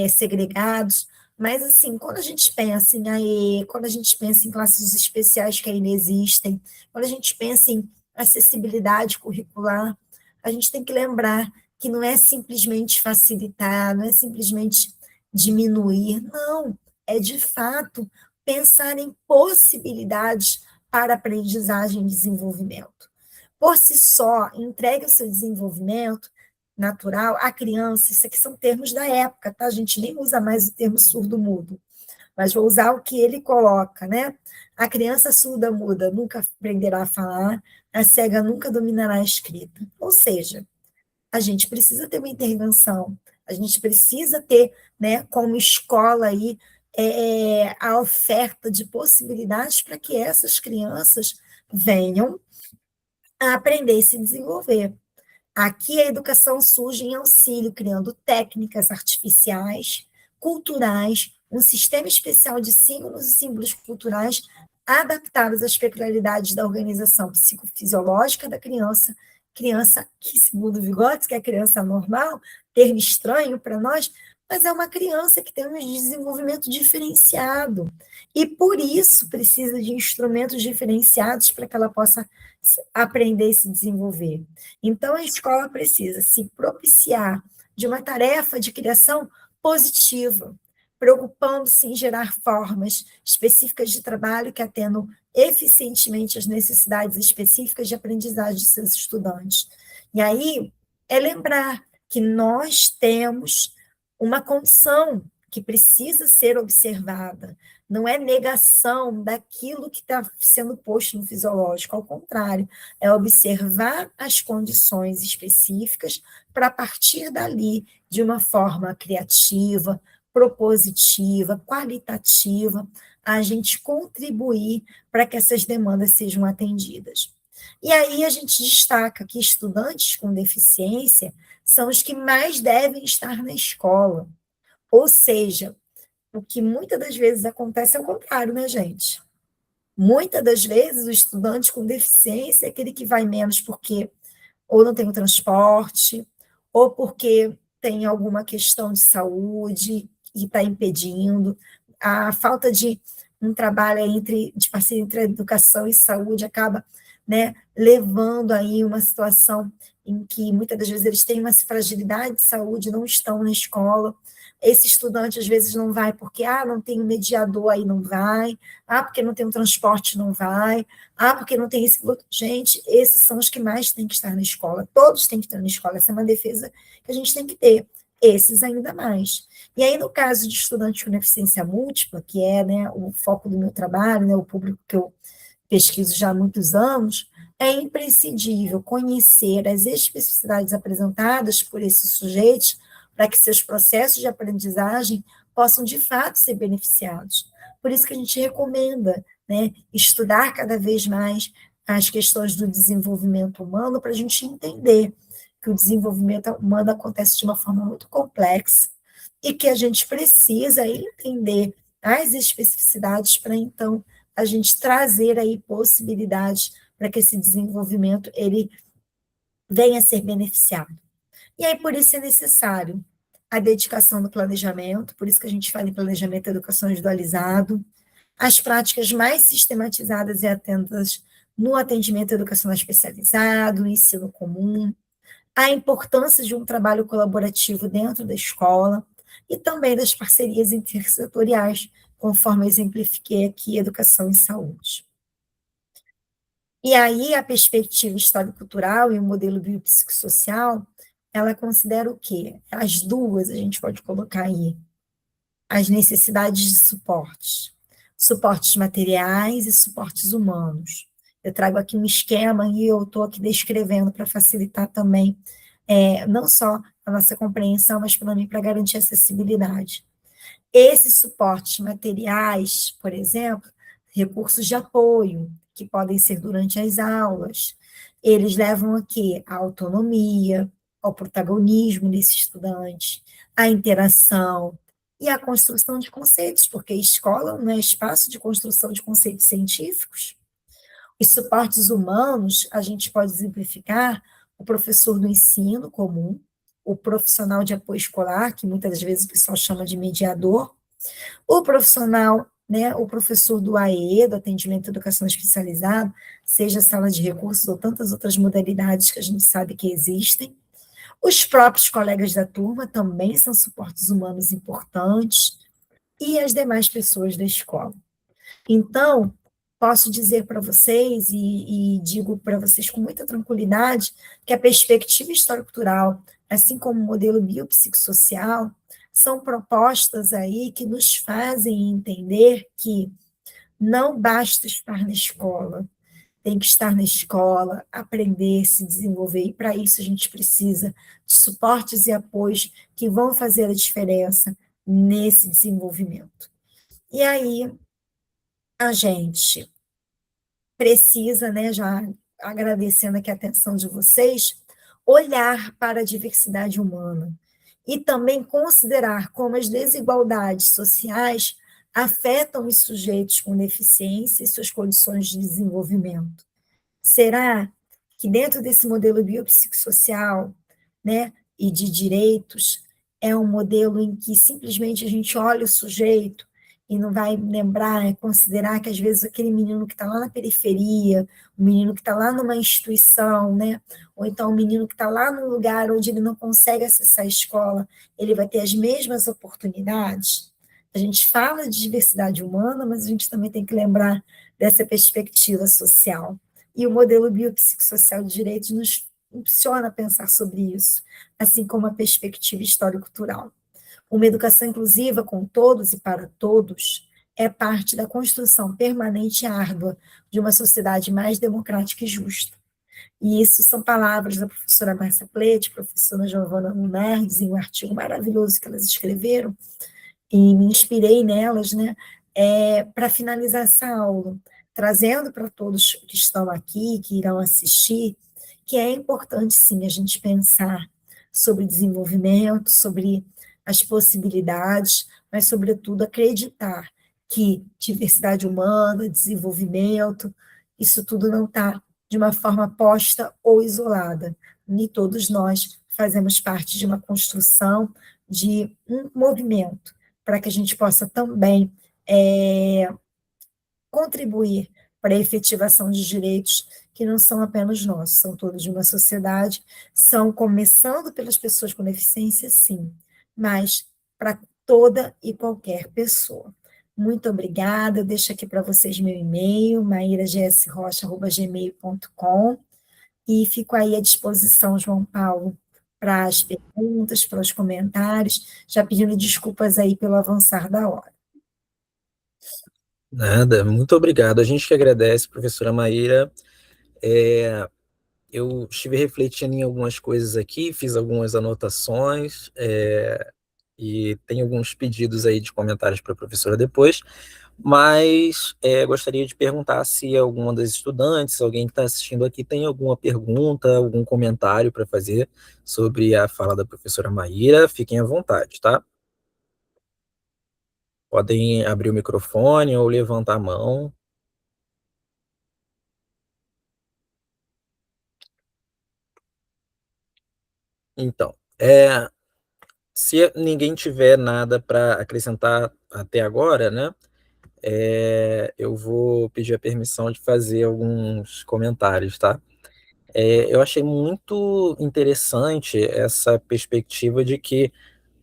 segregados, mas assim, quando a gente pensa em AE, quando a gente pensa em classes especiais que ainda existem, quando a gente pensa em acessibilidade curricular, a gente tem que lembrar que não é simplesmente facilitar, não é simplesmente diminuir, não, é de fato pensar em possibilidades para aprendizagem e desenvolvimento. Por si só, entregue o seu desenvolvimento natural à criança, isso aqui são termos da época, tá? A gente nem usa mais o termo surdo-mudo, mas vou usar o que ele coloca, né? A criança surda-muda nunca aprenderá a falar, a cega nunca dominará a escrita. Ou seja, a gente precisa ter uma intervenção, a gente precisa ter, né, como escola aí, a oferta de possibilidades para que essas crianças venham a aprender e se desenvolver. Aqui a educação surge em auxílio, criando técnicas artificiais, culturais, um sistema especial de símbolos e símbolos culturais adaptados às peculiaridades da organização psicofisiológica da criança, criança que, segundo Vygotsky, que é a criança normal, termo estranho para nós, mas é uma criança que tem um desenvolvimento diferenciado, e por isso precisa de instrumentos diferenciados para que ela possa aprender e se desenvolver. Então, a escola precisa se propiciar de uma tarefa de criação positiva, preocupando-se em gerar formas específicas de trabalho que atendam eficientemente as necessidades específicas de aprendizagem de seus estudantes. E aí, é lembrar que nós temos uma condição que precisa ser observada, não é negação daquilo que está sendo posto no fisiológico, ao contrário, é observar as condições específicas para, a partir dali, de uma forma criativa, propositiva, qualitativa, a gente contribuir para que essas demandas sejam atendidas. E aí a gente destaca que estudantes com deficiência são os que mais devem estar na escola, ou seja, o que muitas das vezes acontece é o contrário, né, gente? Muitas das vezes o estudante com deficiência é aquele que vai menos porque ou não tem o transporte, ou porque tem alguma questão de saúde e está impedindo. A falta de um trabalho de parceria entre a educação e saúde acaba, né, levando aí uma situação em que muitas das vezes eles têm uma fragilidade de saúde, não estão na escola. Esse estudante às vezes não vai porque não tem um mediador, aí não vai, porque não tem um transporte, não vai, porque não tem esse. Gente, esses são os que mais têm que estar na escola. Todos têm que estar na escola. Essa é uma defesa que a gente tem que ter. Esses ainda mais. E aí, no caso de estudantes com deficiência múltipla, que é, né, o foco do meu trabalho, né, o público que eu pesquiso já há muitos anos, é imprescindível conhecer as especificidades apresentadas por esses sujeitos para que seus processos de aprendizagem possam, de fato, ser beneficiados. Por isso que a gente recomenda, né, estudar cada vez mais as questões do desenvolvimento humano para a gente entender que o desenvolvimento humano acontece de uma forma muito complexa e que a gente precisa entender as especificidades para, então, a gente trazer aí possibilidades para que esse desenvolvimento ele venha a ser beneficiado. E aí, por isso é necessário a dedicação no planejamento, por isso que a gente fala em planejamento e educação individualizado, as práticas mais sistematizadas e atentas no atendimento educacional especializado, no ensino comum, a importância de um trabalho colaborativo dentro da escola e também das parcerias intersetoriais, conforme eu exemplifiquei aqui, educação e saúde. E aí a perspectiva histórico-cultural e o modelo biopsicossocial, ela considera o quê? As duas, a gente pode colocar aí, as necessidades de suportes, suportes materiais e suportes humanos. Eu trago aqui um esquema e eu estou aqui descrevendo para facilitar também, não só a nossa compreensão, mas também para garantir acessibilidade. Esses suportes materiais, por exemplo, recursos de apoio, que podem ser durante as aulas, eles levam aqui a autonomia, ao protagonismo desse estudante, a interação e a construção de conceitos, porque a escola não é espaço de construção de conceitos científicos. Os suportes humanos, a gente pode exemplificar o professor do ensino comum, o profissional de apoio escolar, que muitas vezes o pessoal chama de mediador, o profissional, né, o professor do AE, do atendimento à educação especializado, seja sala de recursos ou tantas outras modalidades que a gente sabe que existem. Os próprios colegas da turma também são suportes humanos importantes, e as demais pessoas da escola. Então, posso dizer para vocês, e digo para vocês com muita tranquilidade, que a perspectiva histórico-cultural, assim como o modelo biopsicossocial, são propostas aí que nos fazem entender que não basta estar na escola, tem que estar na escola, aprender, se desenvolver, e para isso a gente precisa de suportes e apoios que vão fazer a diferença nesse desenvolvimento. E aí, a gente precisa, né, já agradecendo aqui a atenção de vocês, olhar para a diversidade humana e também considerar como as desigualdades sociais afetam os sujeitos com deficiência e suas condições de desenvolvimento. Será que dentro desse modelo biopsicossocial, né, e de direitos, é um modelo em que simplesmente a gente olha o sujeito e não vai lembrar, considerar que às vezes aquele menino que está lá na periferia, o menino que está lá numa instituição, né, ou então o menino que está lá num lugar onde ele não consegue acessar a escola, ele vai ter as mesmas oportunidades? A gente fala de diversidade humana, mas a gente também tem que lembrar dessa perspectiva social. E o modelo biopsicossocial de direitos nos impulsiona a pensar sobre isso, assim como a perspectiva histórico-cultural. Uma educação inclusiva com todos e para todos é parte da construção permanente e árdua de uma sociedade mais democrática e justa. E isso são palavras da professora Márcia Plete, professora Giovanna Lunardes, em um artigo maravilhoso que elas escreveram, e me inspirei nelas, né, para finalizar essa aula, trazendo para todos que estão aqui, que irão assistir, que é importante, sim, a gente pensar sobre desenvolvimento, sobre as possibilidades, mas, sobretudo, acreditar que diversidade humana, desenvolvimento, isso tudo não está de uma forma posta ou isolada. E todos nós fazemos parte de uma construção, de um movimento, para que a gente possa também contribuir para a efetivação de direitos que não são apenas nossos, são todos de uma sociedade, são começando pelas pessoas com deficiência, sim, mas para toda e qualquer pessoa. Muito obrigada, eu deixo aqui para vocês meu e-mail, mairagsrocha@gmail.com, e fico aí à disposição, João Paulo, para as perguntas, para os comentários, já pedindo desculpas aí pelo avançar da hora. Nada, muito obrigado. A gente que agradece, professora Maíra. Eu estive refletindo em algumas coisas aqui, fiz algumas anotações, e tem alguns pedidos aí de comentários para a professora depois, mas gostaria de perguntar se alguma das estudantes, alguém que está assistindo aqui, tem alguma pergunta, algum comentário para fazer sobre a fala da professora Maíra. Fiquem à vontade, tá? Podem abrir o microfone ou levantar a mão. Então, se ninguém tiver nada para acrescentar até agora, né, eu vou pedir a permissão de fazer alguns comentários, tá? Eu achei muito interessante essa perspectiva de que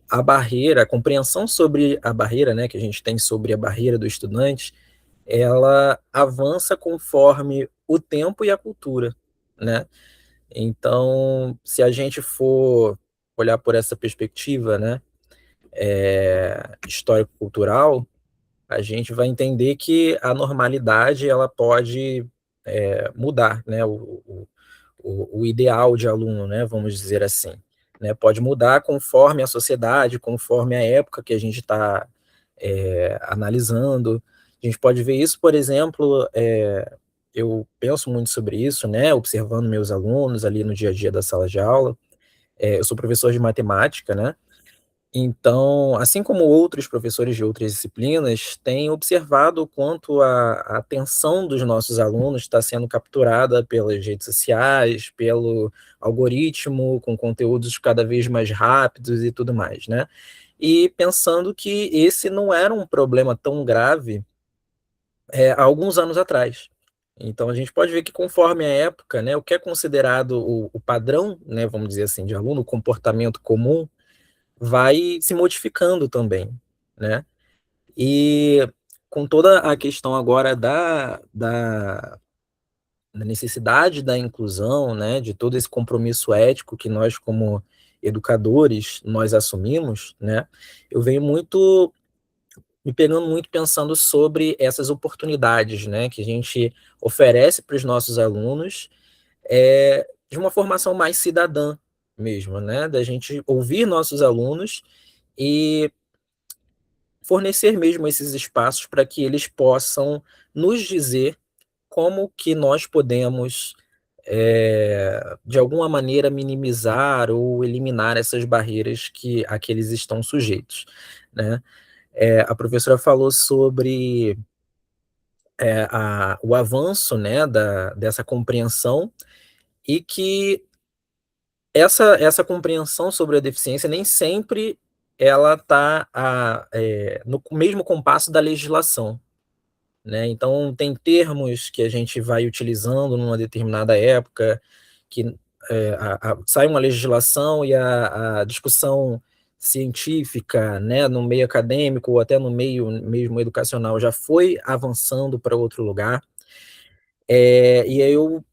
a barreira, a compreensão sobre a barreira, né, que a gente tem sobre a barreira do estudante, ela avança conforme o tempo e a cultura, né? Então, se a gente for olhar por essa perspectiva, né, histórico-cultural, a gente vai entender que a normalidade ela pode mudar, né, o ideal de aluno, né, vamos dizer assim, né, pode mudar conforme a sociedade, conforme a época que a gente está analisando. A gente pode ver isso, por exemplo, eu penso muito sobre isso, né, observando meus alunos ali no dia a dia da sala de aula. Eu sou professor de matemática, né, então, assim como outros professores de outras disciplinas, têm observado o quanto a atenção dos nossos alunos está sendo capturada pelas redes sociais, pelo algoritmo, com conteúdos cada vez mais rápidos e tudo mais, né? E pensando que esse não era um problema tão grave há alguns anos atrás. Então, a gente pode ver que conforme a época, né, o que é considerado o padrão, né, vamos dizer assim, de aluno, o comportamento comum, vai se modificando também, né? E com toda a questão agora da necessidade da inclusão, né, de todo esse compromisso ético que nós, como educadores, nós assumimos, né, eu venho muito, me pegando muito pensando sobre essas oportunidades, né, que a gente oferece para os nossos alunos, de uma formação mais cidadã mesmo, né, da gente ouvir nossos alunos e fornecer mesmo esses espaços para que eles possam nos dizer como que nós podemos, de alguma maneira, minimizar ou eliminar essas barreiras a que eles estão sujeitos, né? A professora falou sobre o avanço, né, dessa compreensão e que essa compreensão sobre a deficiência nem sempre ela está no mesmo compasso da legislação, né? Então, tem termos que a gente vai utilizando numa determinada época, que sai uma legislação e a discussão científica, né, no meio acadêmico ou até no meio mesmo educacional já foi avançando para outro lugar. E aí eu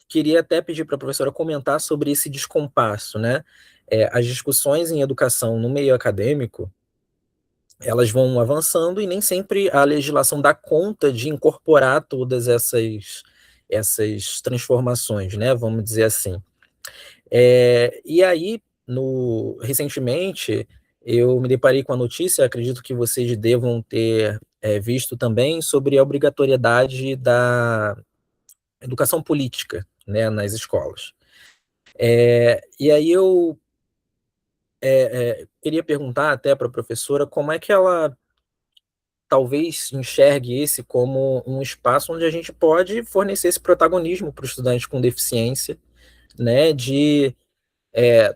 queria até pedir para a professora comentar sobre esse descompasso, né? As discussões em educação no meio acadêmico, elas vão avançando e nem sempre a legislação dá conta de incorporar todas essas transformações, né? Vamos dizer assim. E aí, recentemente, eu me deparei com a notícia, acredito que vocês devam ter visto também, sobre a obrigatoriedade da educação política, né, nas escolas. E aí eu queria perguntar até para a professora como é que ela talvez enxergue esse como um espaço onde a gente pode fornecer esse protagonismo para o estudante com deficiência, né, de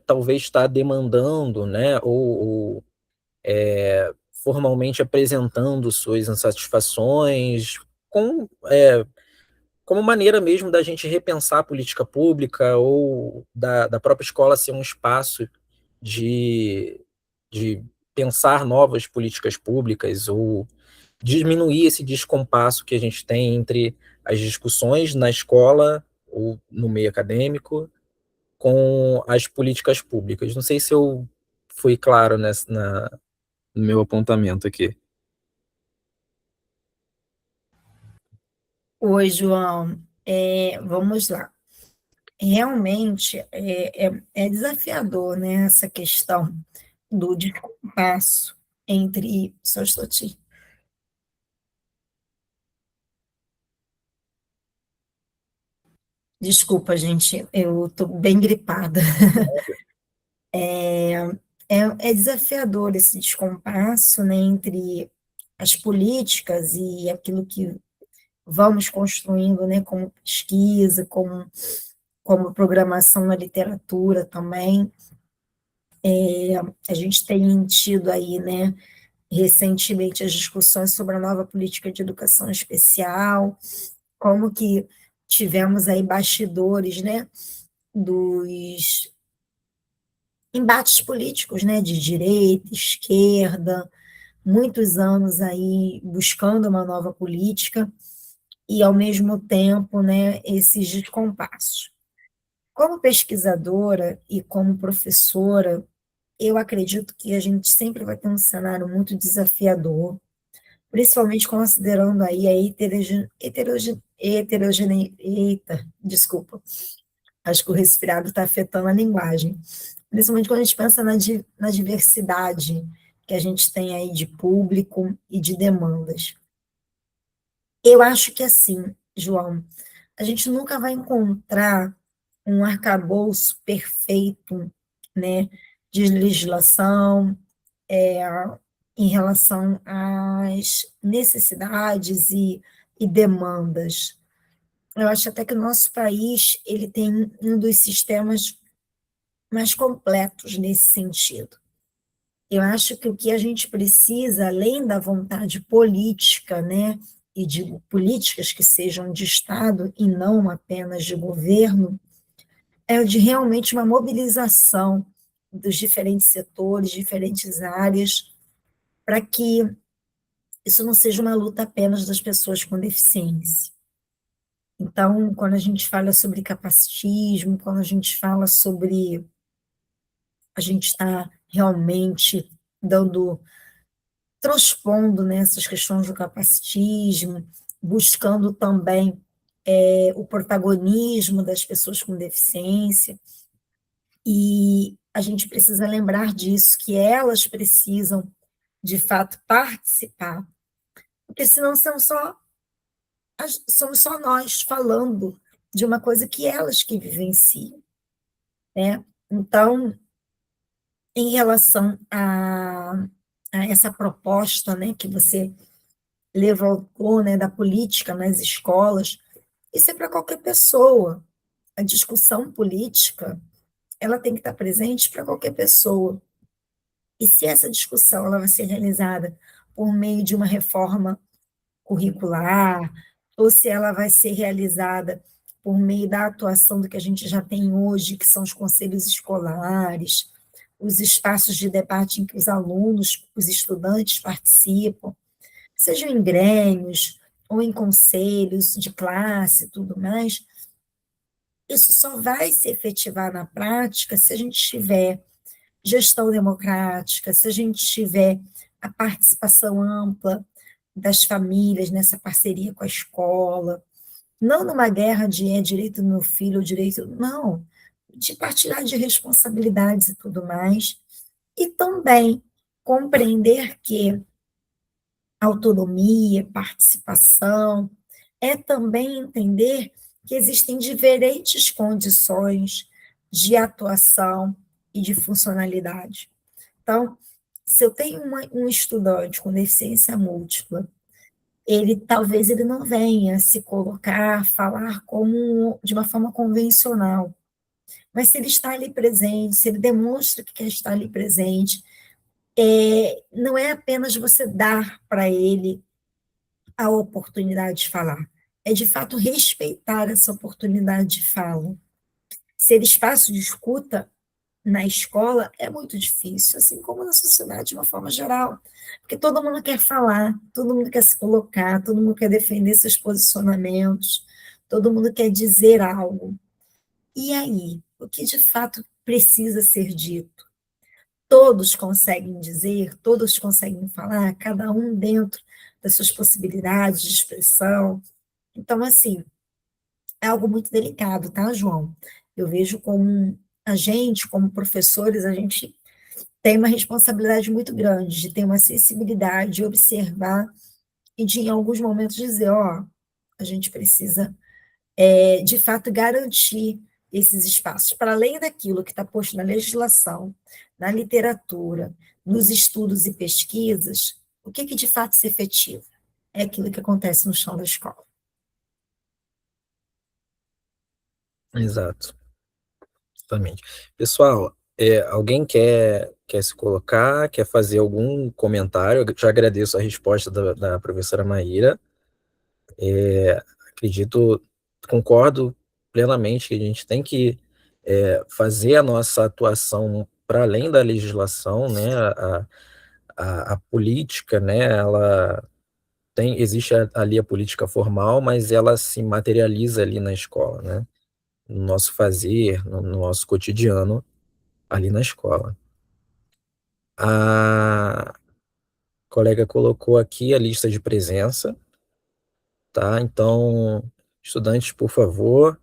talvez estar demandando, né, formalmente apresentando suas insatisfações, com, como maneira mesmo da gente repensar a política pública ou da própria escola ser um espaço de, de pensar novas políticas públicas ou diminuir esse descompasso que a gente tem entre as discussões na escola ou no meio acadêmico com as políticas públicas. Não sei se eu fui claro no meu apontamento aqui. Oi, João. Vamos lá. Realmente é desafiador, né, essa questão do descompasso entre. Só estou te. Desculpa, gente, eu estou bem gripada. É, é desafiador esse descompasso, né, entre as políticas e aquilo que vamos construindo, né, como pesquisa, como programação na literatura também. A gente tem tido aí, né, recentemente as discussões sobre a nova política de educação especial, como que tivemos aí bastidores, né, dos embates políticos, né, de direita, esquerda, muitos anos aí buscando uma nova política e, ao mesmo tempo, né, esses descompassos. Como pesquisadora e como professora, eu acredito que a gente sempre vai ter um cenário muito desafiador, principalmente considerando aí a eita, desculpa, acho que o resfriado está afetando a linguagem, principalmente quando a gente pensa na diversidade que a gente tem aí de público e de demandas. Eu acho que assim, João, a gente nunca vai encontrar um arcabouço perfeito, né, de legislação, em relação às necessidades e demandas. Eu acho até que o nosso país ele tem um dos sistemas mais completos nesse sentido. Eu acho que o que a gente precisa, além da vontade política, né, e de políticas que sejam de Estado e não apenas de governo, é de realmente uma mobilização dos diferentes setores, diferentes áreas, para que isso não seja uma luta apenas das pessoas com deficiência. Então, quando a gente fala sobre capacitismo, quando a gente fala sobre a gente está realmente dando, transpondo, né, essas questões do capacitismo, buscando também o protagonismo das pessoas com deficiência, e a gente precisa lembrar disso, que elas precisam, de fato, participar, porque senão somos só nós falando de uma coisa que elas que vivenciam, né? Então, em relação a essa proposta, né, que você levantou, né, da política nas escolas, isso é para qualquer pessoa. A discussão política, ela tem que estar presente para qualquer pessoa. E se essa discussão ela vai ser realizada por meio de uma reforma curricular, ou se ela vai ser realizada por meio da atuação do que a gente já tem hoje, que são os conselhos escolares, os espaços de debate em que os alunos, os estudantes participam, sejam em grêmios ou em conselhos de classe e tudo mais, isso só vai se efetivar na prática se a gente tiver gestão democrática, se a gente tiver a participação ampla das famílias nessa parceria com a escola, não numa guerra de direito do meu filho, direito, não, de partilhar de responsabilidades e tudo mais, e também compreender que autonomia, participação, é também entender que existem diferentes condições de atuação e de funcionalidade. Então, se eu tenho um estudante com deficiência múltipla, ele talvez ele não venha se colocar, falar como de uma forma convencional, mas se ele está ali presente, se ele demonstra que quer estar ali presente, não é apenas você dar para ele a oportunidade de falar, é de fato respeitar essa oportunidade de fala. Ser espaço de escuta na escola é muito difícil, assim como na sociedade de uma forma geral, porque todo mundo quer falar, todo mundo quer se colocar, todo mundo quer defender seus posicionamentos, todo mundo quer dizer algo. E aí, o que de fato precisa ser dito? Todos conseguem dizer, todos conseguem falar, cada um dentro das suas possibilidades de expressão. Então, assim, é algo muito delicado, tá, João? Eu vejo como a gente, como professores, a gente tem uma responsabilidade muito grande de ter uma sensibilidade, de observar e de, em alguns momentos, dizer, ó, a gente precisa, de fato, garantir esses espaços, para além daquilo que está posto na legislação, na literatura, nos estudos e pesquisas, o que de fato se efetiva? É aquilo que acontece no chão da escola. Exato, exatamente. Pessoal, alguém quer se colocar, quer fazer algum comentário? Eu já agradeço a resposta da professora Maíra. Acredito, concordo plenamente que a gente tem que fazer a nossa atuação para além da legislação, né? A política, né? Ela existe ali a política formal, mas ela se materializa ali na escola, né? No nosso fazer, no nosso cotidiano ali na escola. A colega colocou aqui a lista de presença, tá? Então, estudantes, por favor,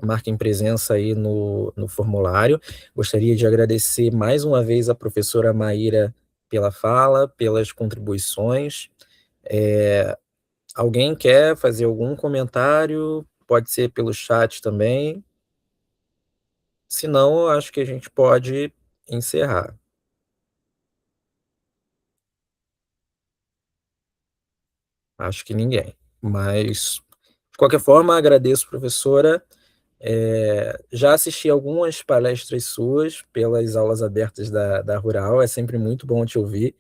marquem presença aí no formulário. Gostaria de agradecer mais uma vez a professora Maíra pela fala, pelas contribuições. Alguém quer fazer algum comentário? Pode ser pelo chat também. Se não, eu acho que a gente pode encerrar. Acho que ninguém. Mas, de qualquer forma, agradeço, professora. Já assisti algumas palestras suas pelas aulas abertas da Rural, é sempre muito bom te ouvir.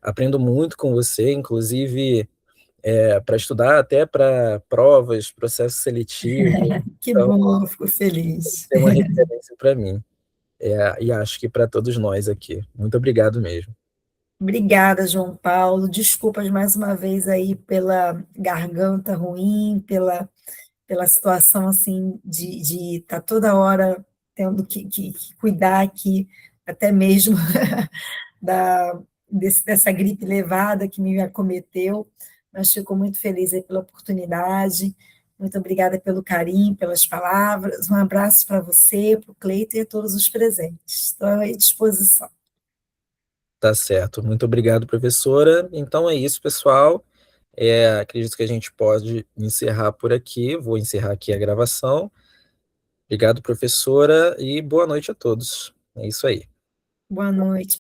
Aprendo muito com você, inclusive para estudar até para provas, processo seletivo. Que Então, bom, eu fico feliz. é uma referência para mim. E acho que para todos nós aqui. Muito obrigado mesmo. Obrigada, João Paulo. Desculpas mais uma vez aí pela garganta ruim, pela situação assim de estar toda hora tendo que cuidar aqui, até mesmo da, dessa gripe levada que me acometeu, mas fico muito feliz aí pela oportunidade. Muito obrigada pelo carinho, pelas palavras. Um abraço para você, para o Cleiton e a todos os presentes. Estou à disposição. Tá certo. Muito obrigado, professora. Então é isso, pessoal. Acredito que a gente pode encerrar por aqui. Vou encerrar aqui a gravação. Obrigado, professora, e boa noite a todos. É isso aí. Boa noite.